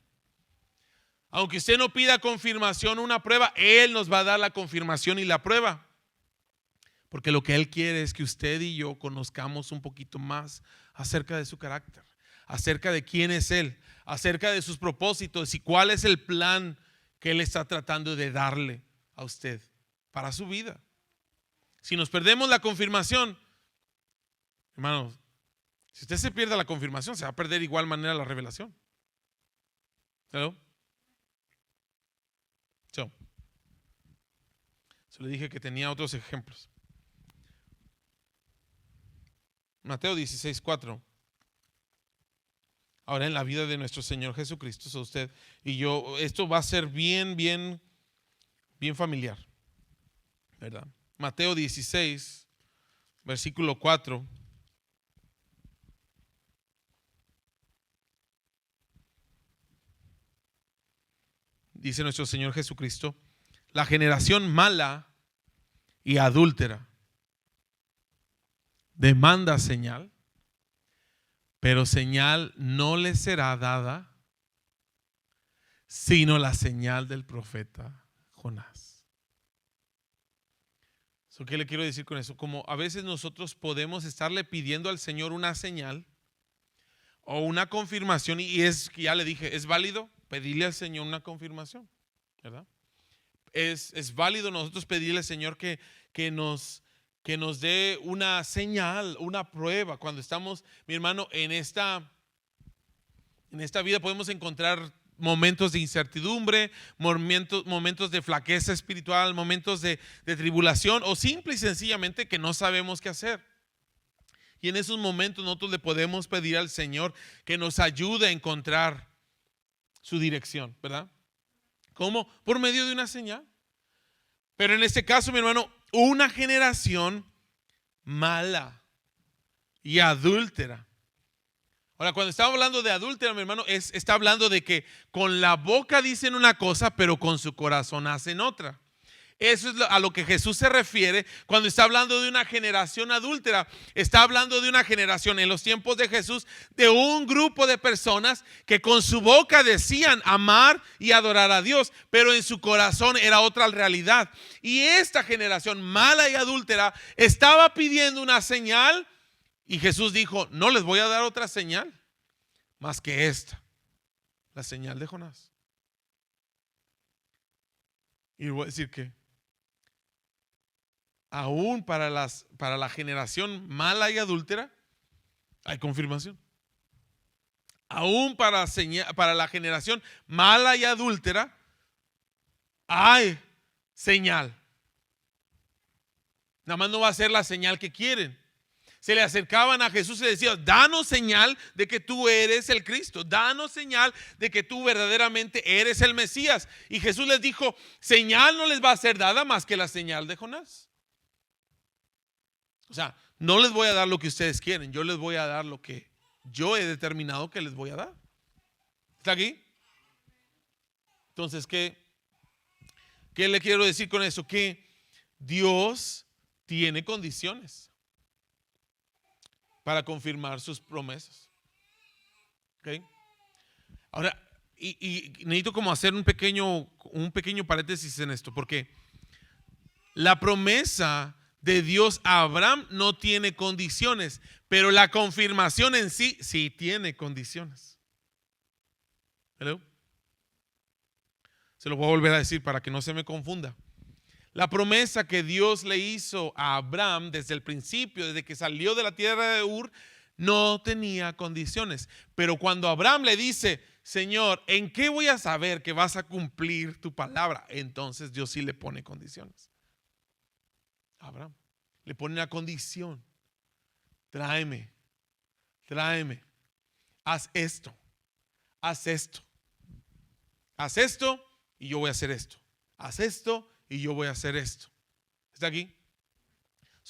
Aunque usted no pida confirmación, una prueba, Él nos va a dar la confirmación y la prueba. Porque lo que Él quiere es que usted y yo conozcamos un poquito más acerca de su carácter, acerca de quién es Él, acerca de sus propósitos y cuál es el plan que Él está tratando de darle a usted para su vida. Si nos perdemos la confirmación, hermanos, si usted se pierde la confirmación, se va a perder de igual manera la revelación. ¿Hello? So le dije que tenía otros ejemplos. Mateo 16:4. Ahora en la vida de nuestro Señor Jesucristo, usted y yo, esto va a ser bien familiar, ¿verdad? Mateo 16, versículo 4. Dice nuestro Señor Jesucristo: la generación mala y adúltera demanda señal, pero señal no le será dada sino la señal del profeta Jonás. ¿Qué le quiero decir con eso? Como a veces nosotros podemos estarle pidiendo al Señor una señal o una confirmación, y es que ya le dije, es válido pedirle al Señor una confirmación, ¿verdad? Es válido nosotros pedirle al Señor que nos dé una señal, una prueba. Cuando estamos, mi hermano, en esta vida podemos encontrar momentos de incertidumbre, momentos de flaqueza espiritual, momentos de tribulación, o simple y sencillamente que no sabemos qué hacer. Y en esos momentos nosotros le podemos pedir al Señor que nos ayude a encontrar su dirección, ¿verdad? ¿Cómo? Por medio de una señal. Pero en este caso, mi hermano, una generación mala y adúltera. Ahora, cuando estamos hablando de adúltera, mi hermano, está hablando de que con la boca dicen una cosa, pero con su corazón hacen otra. Eso es a lo que Jesús se refiere cuando está hablando de una generación adúltera. Está hablando de una generación en los tiempos de Jesús, de un grupo de personas que con su boca decían amar y adorar a Dios, pero en su corazón era otra realidad. Y esta generación mala y adúltera estaba pidiendo una señal, y Jesús dijo: no les voy a dar otra señal más que esta, la señal de Jonás. Y voy a decir que aún para la generación mala y adúltera hay confirmación. Aún para la generación mala y adúltera hay señal. Nada más no va a ser la señal que quieren. Se le acercaban a Jesús y le decían: danos señal de que tú eres el Cristo, danos señal de que tú verdaderamente eres el Mesías. Y Jesús les dijo: señal no les va a ser dada más que la señal de Jonás. O sea, no les voy a dar lo que ustedes quieren, yo les voy a dar lo que yo he determinado que les voy a dar. ¿Está aquí? Entonces, ¿qué le quiero decir con eso? Que Dios tiene condiciones para confirmar sus promesas. ¿Okay? Ahora, y necesito como hacer un pequeño paréntesis en esto, porque la promesa de Dios a Abraham no tiene condiciones, pero la confirmación en sí tiene condiciones. ¿Hello? Se lo voy a volver a decir para que no se me confunda. La promesa que Dios le hizo a Abraham desde el principio, desde que salió de la tierra de Ur, no tenía condiciones. Pero cuando Abraham le dice: Señor, ¿en qué voy a saber que vas a cumplir tu palabra? Entonces Dios sí le pone condiciones. Abraham le pone una condición: tráeme, haz esto, haz esto, haz esto y yo voy a hacer esto, haz esto y yo voy a hacer esto. ¿Está aquí?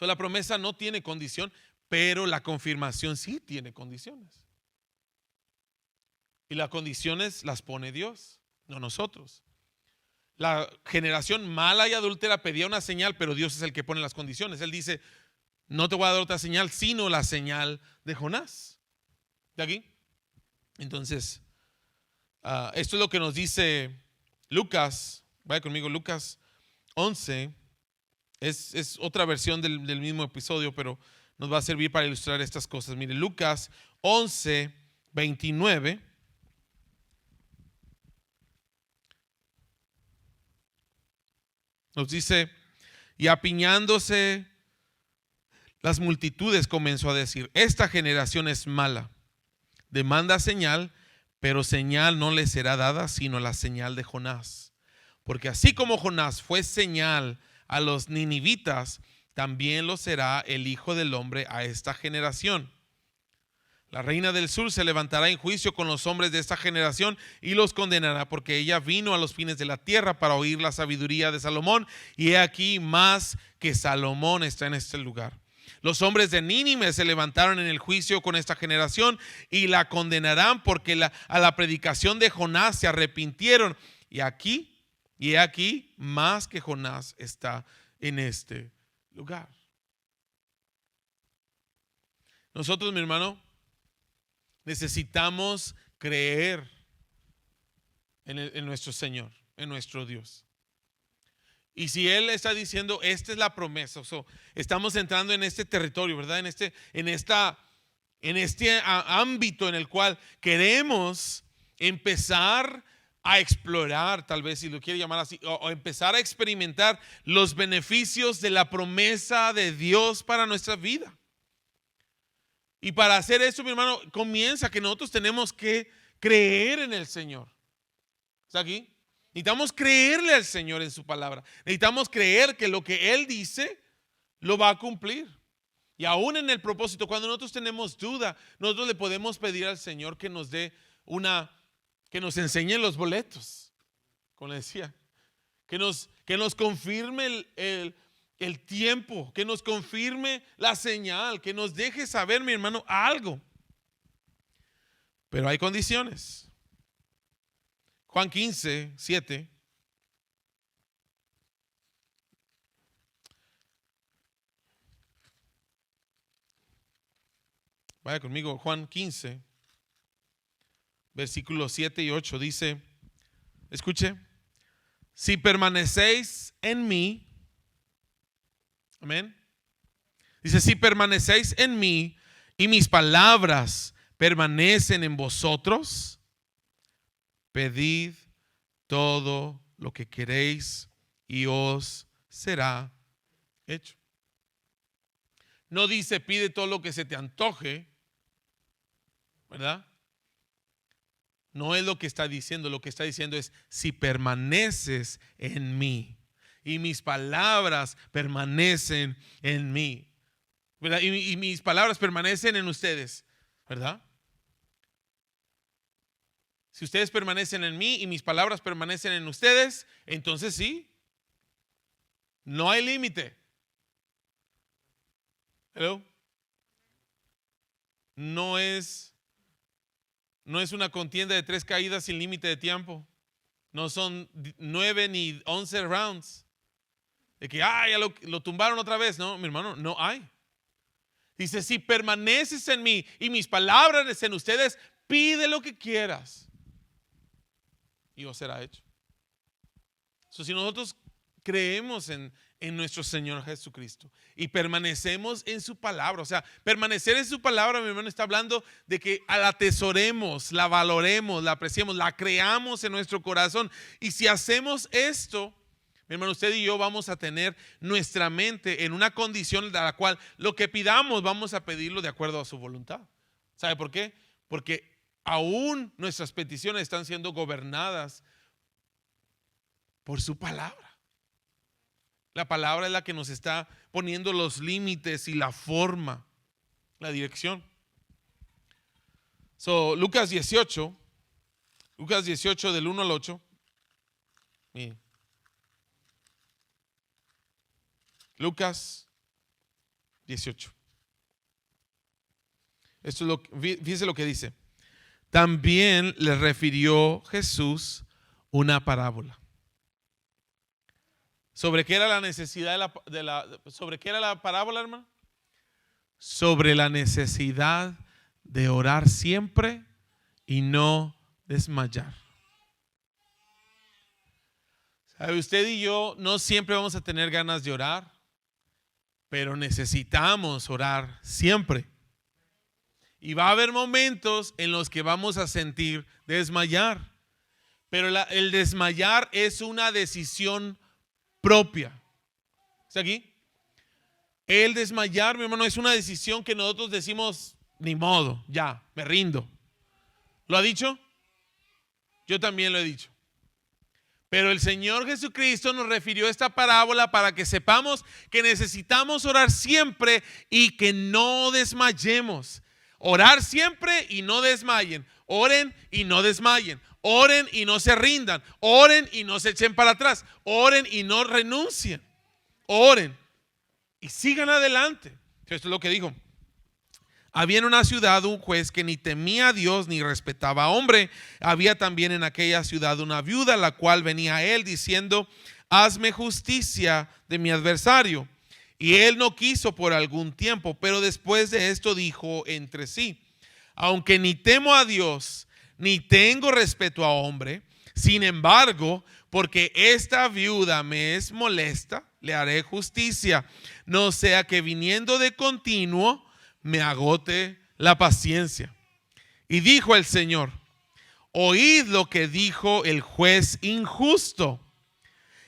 La promesa no tiene condición, pero la confirmación sí tiene condiciones. Y las condiciones las pone Dios, no nosotros. La generación mala y adúltera pedía una señal, pero Dios es el que pone las condiciones. Él dice: no te voy a dar otra señal sino la señal de Jonás. ¿De aquí? Entonces, esto es lo que nos dice Lucas. Vaya conmigo, Lucas 11. Es otra versión del mismo episodio, pero nos va a servir para ilustrar estas cosas. Mire, Lucas 11, 29. Nos dice: y apiñándose las multitudes, comenzó a decir: esta generación es mala, demanda señal, pero señal no le será dada sino la señal de Jonás. Porque así como Jonás fue señal a los ninivitas, también lo será el Hijo del Hombre a esta generación. La reina del sur se levantará en juicio con los hombres de esta generación y los condenará, porque ella vino a los fines de la tierra para oír la sabiduría de Salomón, y he aquí más que Salomón está en este lugar. Los hombres de Nínive se levantaron en el juicio con esta generación y la condenarán, porque a la predicación de Jonás se arrepintieron, y he aquí más que Jonás está en este lugar. Nosotros, mi hermano, necesitamos creer en nuestro Señor, en nuestro Dios. Y si Él está diciendo, esta es la promesa, estamos entrando en este territorio, ¿verdad? En este ámbito en el cual queremos empezar a explorar, tal vez si lo quiere llamar así, o empezar a experimentar los beneficios de la promesa de Dios para nuestra vida. Y para hacer eso, mi hermano, comienza que nosotros tenemos que creer en el Señor. ¿Está aquí? Necesitamos creerle al Señor en su palabra. Necesitamos creer que lo que Él dice lo va a cumplir. Y aún en el propósito, cuando nosotros tenemos duda, nosotros le podemos pedir al Señor que nos dé que nos enseñe los boletos, como le decía, que nos confirme el tiempo, que nos confirme la señal, que nos deje saber, mi hermano, algo. Pero hay condiciones. Juan 15, 7. Vaya conmigo, Juan 15, versículos 7 y 8 dice, escuche: si permanecéis en mí, amén. Dice: si permanecéis en mí y mis palabras permanecen en vosotros, pedid todo lo que queréis y os será hecho. No dice pide todo lo que se te antoje, ¿verdad? No es lo que está diciendo. Lo que está diciendo es: si permaneces en mí y mis palabras permanecen en mí, ¿verdad? Y mis palabras permanecen en ustedes, ¿verdad? Si ustedes permanecen en mí y mis palabras permanecen en ustedes, entonces sí, no hay límite. Hello. No es una contienda de 3 caídas sin límite de tiempo. No son 9 ni 11 rounds de que ya lo tumbaron otra vez. No, mi hermano, no hay. Dice: si permaneces en mí y mis palabras en ustedes, pide lo que quieras y os será hecho. Si nosotros creemos en nuestro Señor Jesucristo y permanecemos en su palabra, o sea, permanecer en su palabra, mi hermano, está hablando de que la atesoremos, la valoremos, la apreciemos, la creamos en nuestro corazón. Y si hacemos esto, mi hermano, usted y yo vamos a tener nuestra mente en una condición de la cual lo que pidamos vamos a pedirlo de acuerdo a su voluntad. ¿Sabe por qué? Porque aún nuestras peticiones están siendo gobernadas por su palabra. La palabra es la que nos está poniendo los límites y la forma, la dirección. Lucas 18 del 1 al 8. Miren. Lucas 18. Esto es fíjese lo que dice. También le refirió Jesús una parábola. ¿Sobre qué era la necesidad sobre qué era la parábola, hermano? Sobre la necesidad de orar siempre y no desmayar. ¿Sabe? Usted y yo no siempre vamos a tener ganas de orar, pero necesitamos orar siempre. Y va a haber momentos en los que vamos a sentir desmayar. Pero el desmayar es una decisión propia. ¿Está aquí? El desmayar, mi hermano, es una decisión que nosotros decimos, ni modo, ya, me rindo. ¿Lo ha dicho? Yo también lo he dicho. Pero el Señor Jesucristo nos refirió a esta parábola para que sepamos que necesitamos orar siempre y que no desmayemos. Orar siempre y no desmayen. Oren y no desmayen. Oren y no se rindan. Oren y no se echen para atrás. Oren y no renuncien. Oren y sigan adelante. Esto es lo que dijo. Había en una ciudad un juez que ni temía a Dios ni respetaba a hombre. Había también en aquella ciudad una viuda, la cual venía a él diciendo: hazme justicia de mi adversario. Y él no quiso por algún tiempo, pero después de esto dijo entre sí: aunque ni temo a Dios ni tengo respeto a hombre, sin embargo, porque esta viuda me es molesta, le haré justicia, no sea que viniendo de continuo me agote la paciencia. Y dijo el Señor: oíd lo que dijo el juez injusto.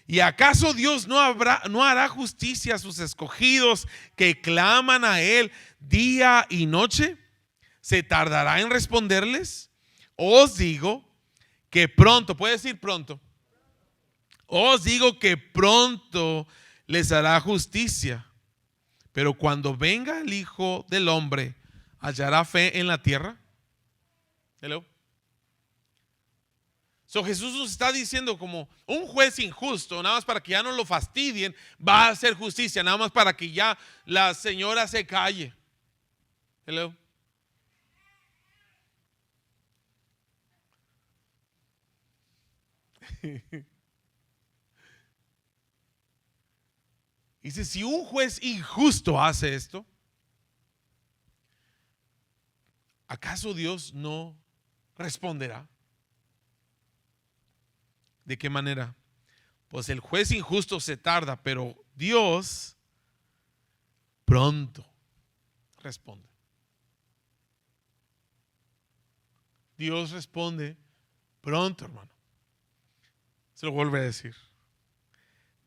¿Y acaso Dios no hará justicia a sus escogidos que claman a Él día y noche? ¿Se tardará en responderles? Os digo que pronto, puede decir pronto. Os digo que pronto les hará justicia. Pero cuando venga el Hijo del Hombre, ¿hallará fe en la tierra? Hello. Jesús nos está diciendo como un juez injusto, nada más para que ya no lo fastidien, va a hacer justicia, nada más para que ya la señora se calle. Hello. Dice, si un juez injusto hace esto, ¿acaso Dios no responderá? ¿De qué manera? Pues el juez injusto se tarda, pero Dios pronto responde. Dios responde pronto, hermano. Se lo vuelvo a decir.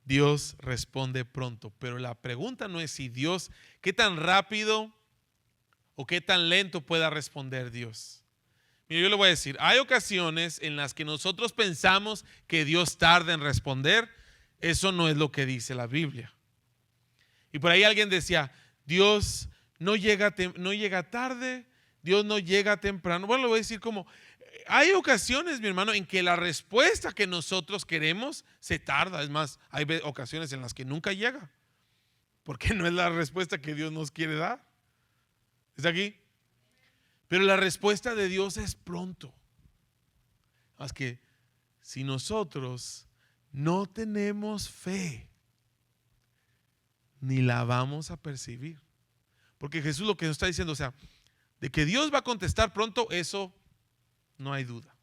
Dios responde pronto, pero la pregunta no es si Dios, qué tan rápido o qué tan lento pueda responder Dios. Mira, yo le voy a decir, hay ocasiones en las que nosotros pensamos que Dios tarda en responder. Eso no es lo que dice la Biblia. Y por ahí alguien decía, Dios no llega tarde, Dios no llega temprano. Bueno, le voy a decir como, hay ocasiones, mi hermano, en que la respuesta que nosotros queremos se tarda. Es más, hay ocasiones en las que nunca llega, porque no es la respuesta que Dios nos quiere dar. ¿Está aquí? Pero la respuesta de Dios es pronto. Más que si nosotros no tenemos fe, ni la vamos a percibir. Porque Jesús lo que nos está diciendo, o sea, de que Dios va a contestar pronto, eso no hay duda.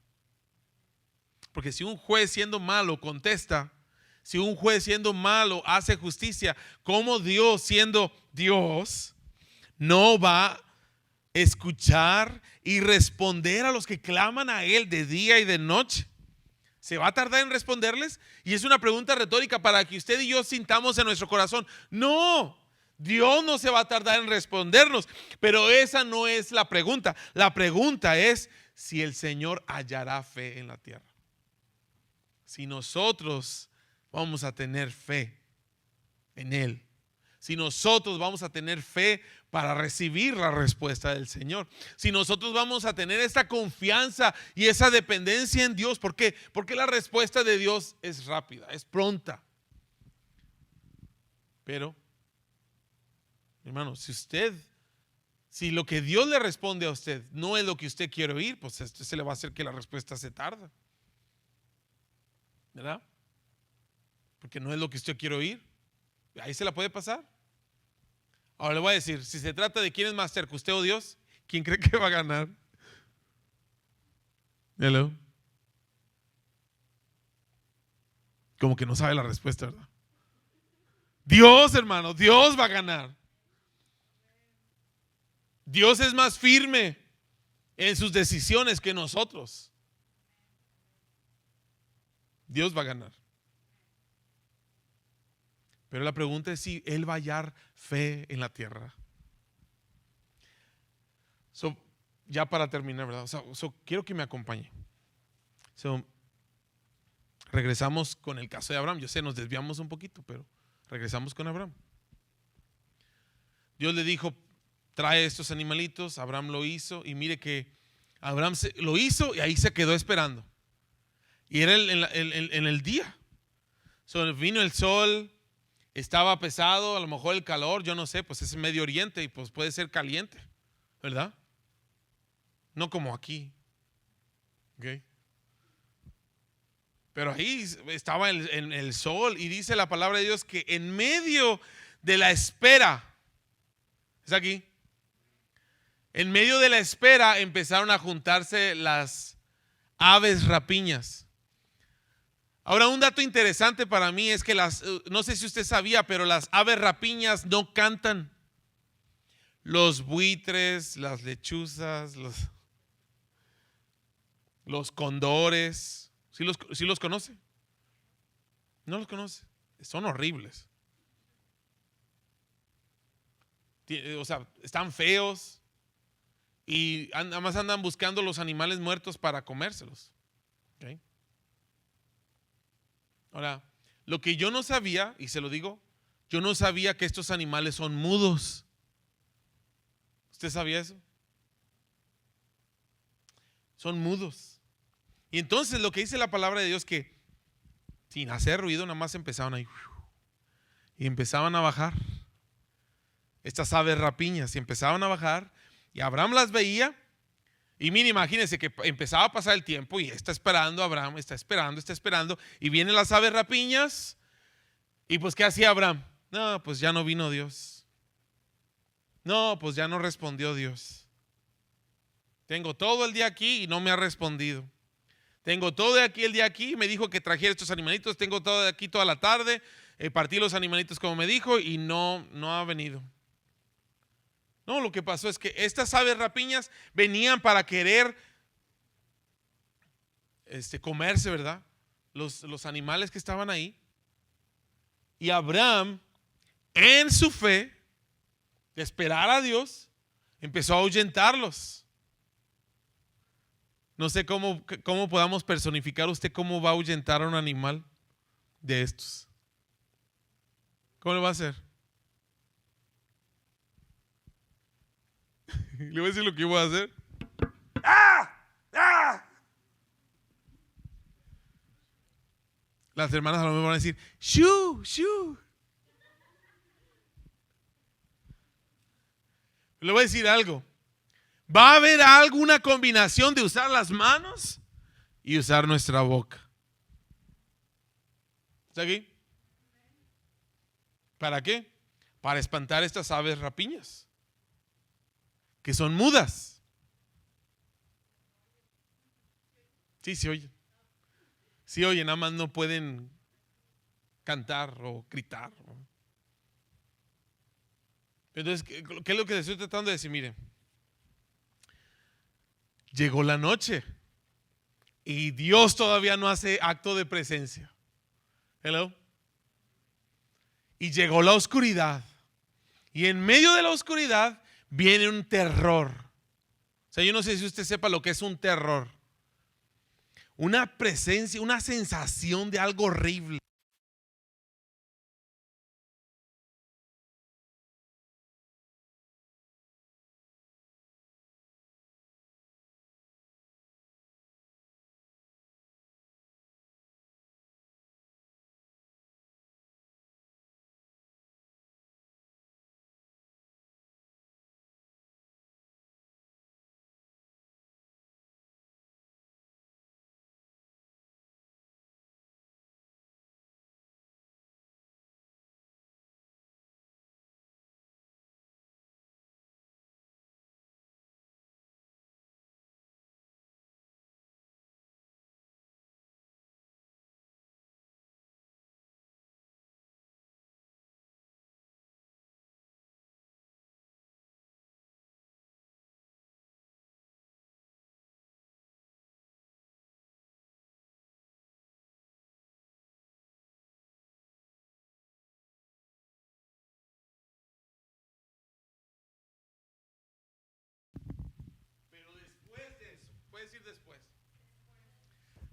Porque si un juez siendo malo contesta, si un juez siendo malo hace justicia, ¿cómo Dios siendo Dios no va a escuchar y responder a los que claman a Él de día y de noche? ¿Se va a tardar en responderles? Y es una pregunta retórica para que usted y yo sintamos en nuestro corazón, no, Dios no se va a tardar en respondernos. Pero esa no es la pregunta. La pregunta es si el Señor hallará fe en la tierra. Si nosotros vamos a tener fe en Él. Si nosotros vamos a tener fe para recibir la respuesta del Señor. Si nosotros vamos a tener esta confianza y esa dependencia en Dios. ¿Por qué? Porque la respuesta de Dios es rápida, es pronta. Pero, hermano, si lo que Dios le responde a usted no es lo que usted quiere oír, pues esto se le va a hacer que la respuesta se tarda. ¿Verdad? Porque no es lo que usted quiere oír. Ahí se la puede pasar. Ahora le voy a decir, si se trata de quién es más cerca, usted o Dios, ¿quién cree que va a ganar? Hello. Como que no sabe la respuesta, ¿verdad? Dios, hermano, Dios va a ganar. Dios es más firme en sus decisiones que nosotros. Dios va a ganar. Pero la pregunta es si Él va a hallar fe en la tierra. Ya para terminar, ¿verdad? Quiero que me acompañe. Regresamos con el caso de Abraham. Yo sé, nos desviamos un poquito, pero regresamos con Abraham. Dios le dijo, trae estos animalitos. Abraham lo hizo y mire que Abraham lo hizo y ahí se quedó esperando. Y era en el día. Vino el sol. Estaba pesado, a lo mejor el calor, yo no sé, pues es Medio Oriente y pues puede ser caliente, ¿verdad? No como aquí. Okay. Pero ahí estaba en el sol y dice la palabra de Dios que en medio de la espera, ¿es aquí? En medio de la espera empezaron a juntarse las aves rapiñas. Ahora, un dato interesante para mí es que no sé si usted sabía, pero las aves rapiñas no cantan. Los buitres, las lechuzas, los condores, ¿sí los conoce? No los conoce, son horribles. O sea, están feos y además andan buscando los animales muertos para comérselos. ¿Okay? Ahora, lo que yo no sabía, y se lo digo, yo no sabía que estos animales son mudos. ¿Usted sabía eso? Son mudos. Y entonces lo que dice la palabra de Dios que sin hacer ruido nada más empezaban ahí y empezaban a bajar estas aves rapiñas y empezaban a bajar y Abraham las veía. Y mire, imagínense que empezaba a pasar el tiempo y está esperando Abraham, está esperando y vienen las aves rapiñas y pues ¿qué hacía Abraham? No, pues ya no vino Dios. No, pues ya no respondió Dios. Tengo todo el día aquí y no me ha respondido. Tengo todo el día aquí, me dijo que trajera estos animalitos, tengo todo aquí toda la tarde, partí los animalitos como me dijo y no ha venido. No, lo que pasó es que estas aves rapiñas venían para querer comerse, ¿verdad? Los animales que estaban ahí. Y Abraham, en su fe, de esperar a Dios, empezó a ahuyentarlos. No sé cómo podamos personificar usted cómo va a ahuyentar a un animal de estos. ¿Cómo lo va a hacer? Le voy a decir lo que voy a hacer. ¡Ah! ¡Ah! Las hermanas a lo mejor van a decir ¡Shu! ¡Shu! Le voy a decir algo. Va a haber alguna combinación de usar las manos y usar nuestra boca. ¿Está aquí? ¿Para qué? Para espantar estas aves rapiñas que son mudas. Sí, se oyen. Sí oyen, nada más no pueden cantar o gritar. Entonces, ¿qué es lo que les estoy tratando de decir? Miren, llegó la noche y Dios todavía no hace acto de presencia. Hello. Y llegó la oscuridad. Y en medio de la oscuridad viene un terror. O sea, yo no sé si usted sepa lo que es un terror. Una presencia, una sensación de algo horrible. Pero después de eso, puedes decir después.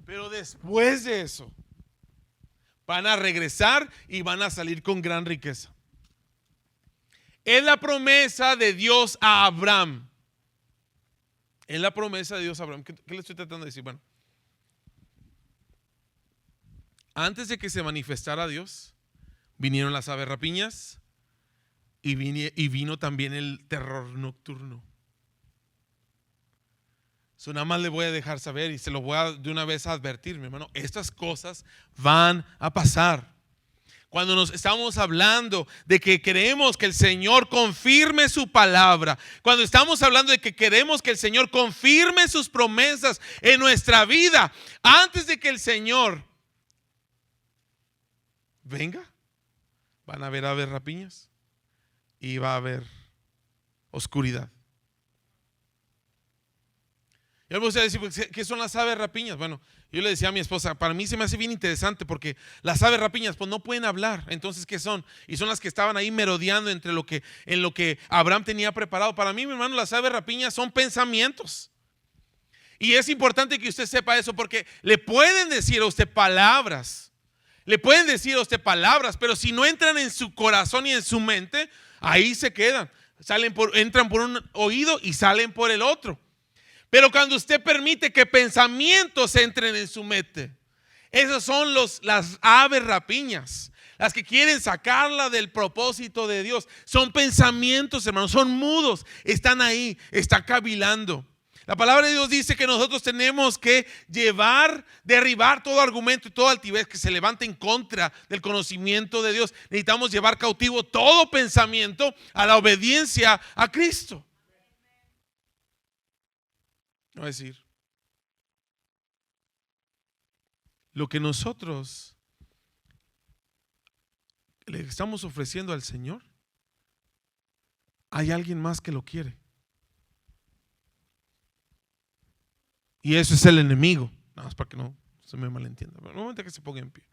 Pero después de eso, van a regresar y van a salir con gran riqueza. Es la promesa de Dios a Abraham. Es la promesa de Dios a Abraham. ¿Qué le estoy tratando de decir? Bueno, antes de que se manifestara Dios, vinieron las aves rapiñas y vino también el terror nocturno. Eso nada más le voy a dejar saber y se lo voy a de una vez a advertir, mi hermano. Estas cosas van a pasar. Cuando nos estamos hablando de que queremos que el Señor confirme su palabra, cuando estamos hablando de que queremos que el Señor confirme sus promesas en nuestra vida, antes de que el Señor venga, van a haber aves rapiñas y va a haber oscuridad. Y él me gusta decir, ¿qué son las aves rapiñas? Bueno, yo le decía a mi esposa, para mí se me hace bien interesante porque las aves rapiñas pues no pueden hablar. Entonces, ¿qué son? Y son las que estaban ahí merodeando en lo que Abraham tenía preparado. Para mí, mi hermano, las aves rapiñas son pensamientos. Y es importante que usted sepa eso porque le pueden decir a usted palabras. Le pueden decir a usted palabras, pero si no entran en su corazón y en su mente, ahí se quedan. Entran por un oído y salen por el otro. Pero cuando usted permite que pensamientos entren en su mente, esos son las aves rapiñas, las que quieren sacarla del propósito de Dios. Son pensamientos, hermanos, son mudos, están ahí, están cavilando. La palabra de Dios dice que nosotros tenemos que derribar todo argumento y toda altivez que se levante en contra del conocimiento de Dios. Necesitamos llevar cautivo todo pensamiento a la obediencia a Cristo. No es decir, lo que nosotros le estamos ofreciendo al Señor, hay alguien más que lo quiere. Y eso es el enemigo. Nada más para que no se me malentienda. Un momento que se ponga en pie.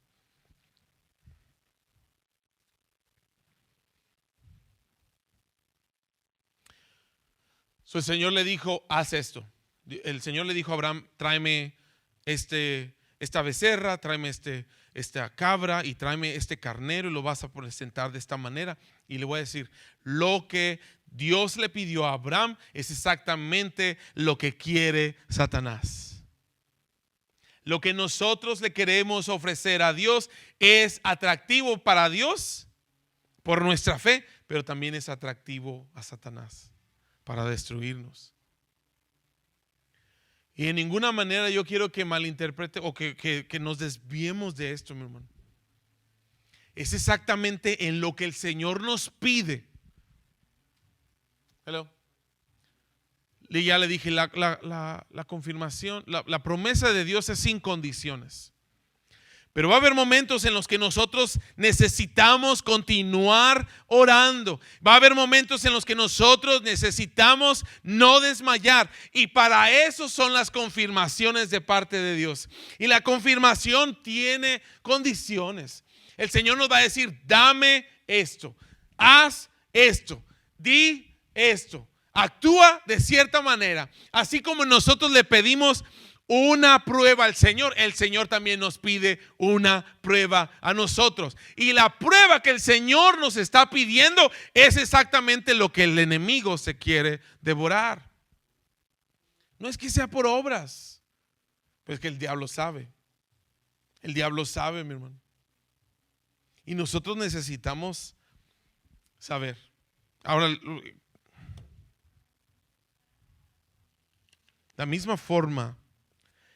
El Señor le dijo, haz esto. El Señor le dijo a Abraham, tráeme esta becerra, tráeme esta cabra y tráeme este carnero y lo vas a presentar de esta manera. Y le voy a decir, lo que Dios le pidió a Abraham es exactamente lo que quiere Satanás. Lo que nosotros le queremos ofrecer a Dios es atractivo para Dios por nuestra fe, pero también es atractivo a Satanás para destruirnos. Y en ninguna manera yo quiero que malinterprete o que nos desviemos de esto, mi hermano. Es exactamente en lo que el Señor nos pide. Hello. Ya le dije, la confirmación, la promesa de Dios es sin condiciones. Pero va a haber momentos en los que nosotros necesitamos continuar orando. Va a haber momentos en los que nosotros necesitamos no desmayar. Y para eso son las confirmaciones de parte de Dios. Y la confirmación tiene condiciones. El Señor nos va a decir, dame esto, haz esto, di esto. actúa de cierta manera. Así como nosotros le pedimos una prueba al Señor, el Señor también nos pide una prueba a nosotros. Y la prueba que el Señor nos está pidiendo es exactamente lo que el enemigo se quiere devorar. No es que sea por obras, pues que el diablo sabe. El diablo sabe, mi hermano. Y nosotros necesitamos saber. Ahora, la misma forma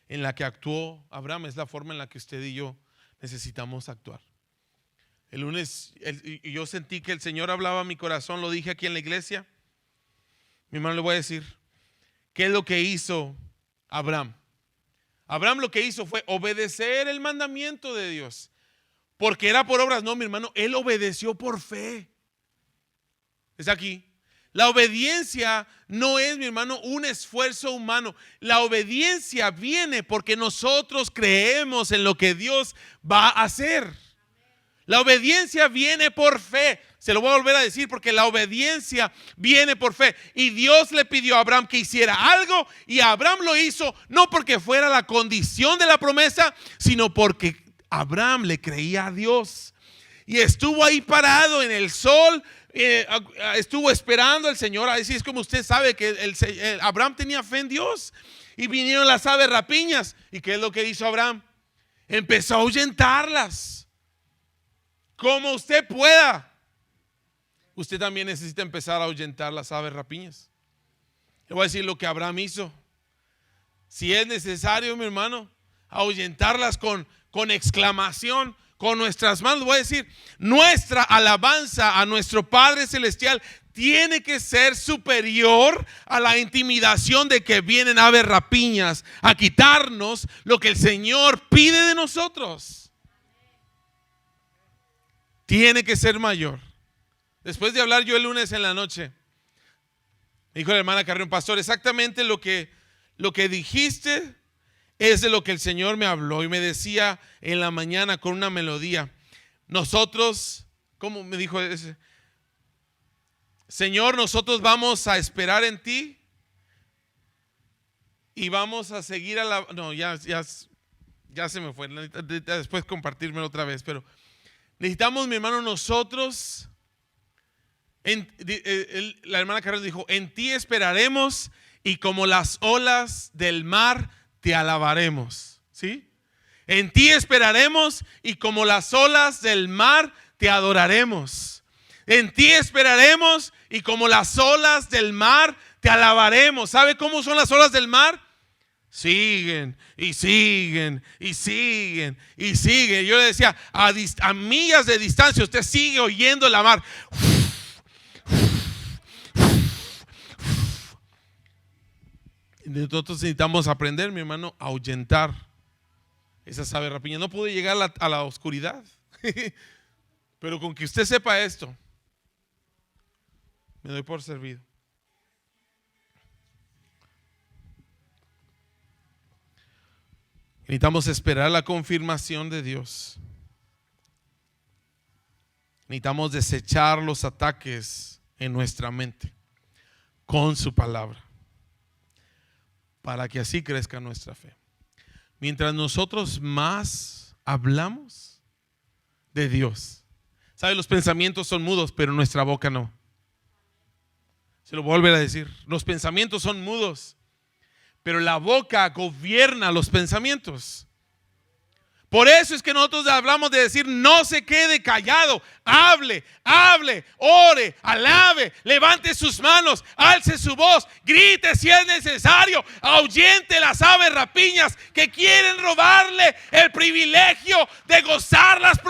en la que actuó Abraham es la forma en la que usted y yo necesitamos actuar. El lunes yo sentí que el Señor hablaba a mi corazón, lo dije aquí en la iglesia. Mi hermano, le voy a decir, ¿qué es lo que hizo Abraham? Abraham lo que hizo fue obedecer el mandamiento de Dios. Porque era por obras, no, mi hermano, él obedeció por fe. Es aquí. La obediencia no es, mi hermano, un esfuerzo humano. La obediencia viene porque nosotros creemos en lo que Dios va a hacer. La obediencia viene por fe. Se lo voy a volver a decir porque la obediencia viene por fe. Y Dios le pidió a Abraham que hiciera algo y Abraham lo hizo no porque fuera la condición de la promesa, sino porque Abraham le creía a Dios. Y estuvo ahí parado en el sol. Estuvo esperando al Señor. Así es como usted sabe que Abraham tenía fe en Dios. Y vinieron las aves rapiñas. ¿Y qué es lo que hizo Abraham? Empezó a ahuyentarlas. Como usted pueda. Usted también necesita empezar a ahuyentar las aves rapiñas. Le voy a decir lo que Abraham hizo. Si es necesario, mi hermano, ahuyentarlas con exclamación, con nuestras manos. Voy a decir, nuestra alabanza a nuestro Padre Celestial tiene que ser superior a la intimidación de que vienen aves rapiñas a quitarnos lo que el Señor pide de nosotros. Tiene que ser mayor. Después de hablar yo el lunes en la noche, me dijo la hermana Carrión, pastor, exactamente lo que dijiste es de lo que el Señor me habló. Y me decía en la mañana con una melodía, nosotros, ¿cómo me dijo ese? Señor, nosotros vamos a esperar en ti y vamos a seguir a la... No, ya se me fue. Después compartírmelo otra vez, pero necesitamos, mi hermano, nosotros... la hermana Carlos dijo, en ti esperaremos y como las olas del mar te alabaremos. ¿Sí? En ti esperaremos y como las olas del mar te adoraremos. En ti esperaremos y como las olas del mar te alabaremos. ¿Sabe cómo son las olas del mar? Siguen y siguen y siguen y siguen. Yo le decía, a millas de distancia usted sigue oyendo la mar. Nosotros necesitamos aprender, mi hermano, a ahuyentar esas aves rapiñas. No pude llegar a la oscuridad, pero con que usted sepa esto, me doy por servido. Necesitamos esperar la confirmación de Dios. Necesitamos desechar los ataques en nuestra mente con su palabra, para que así crezca nuestra fe. Mientras nosotros más hablamos de Dios, ¿sabe? Los pensamientos son mudos, pero nuestra boca no. Se lo voy a volver a decir. Los pensamientos son mudos, pero la boca gobierna los pensamientos. Por eso es que nosotros hablamos de decir, no se quede callado, hable, ore, alabe, levante sus manos, alce su voz, grite si es necesario, ahuyente las aves rapiñas que quieren robarle el privilegio de gozar las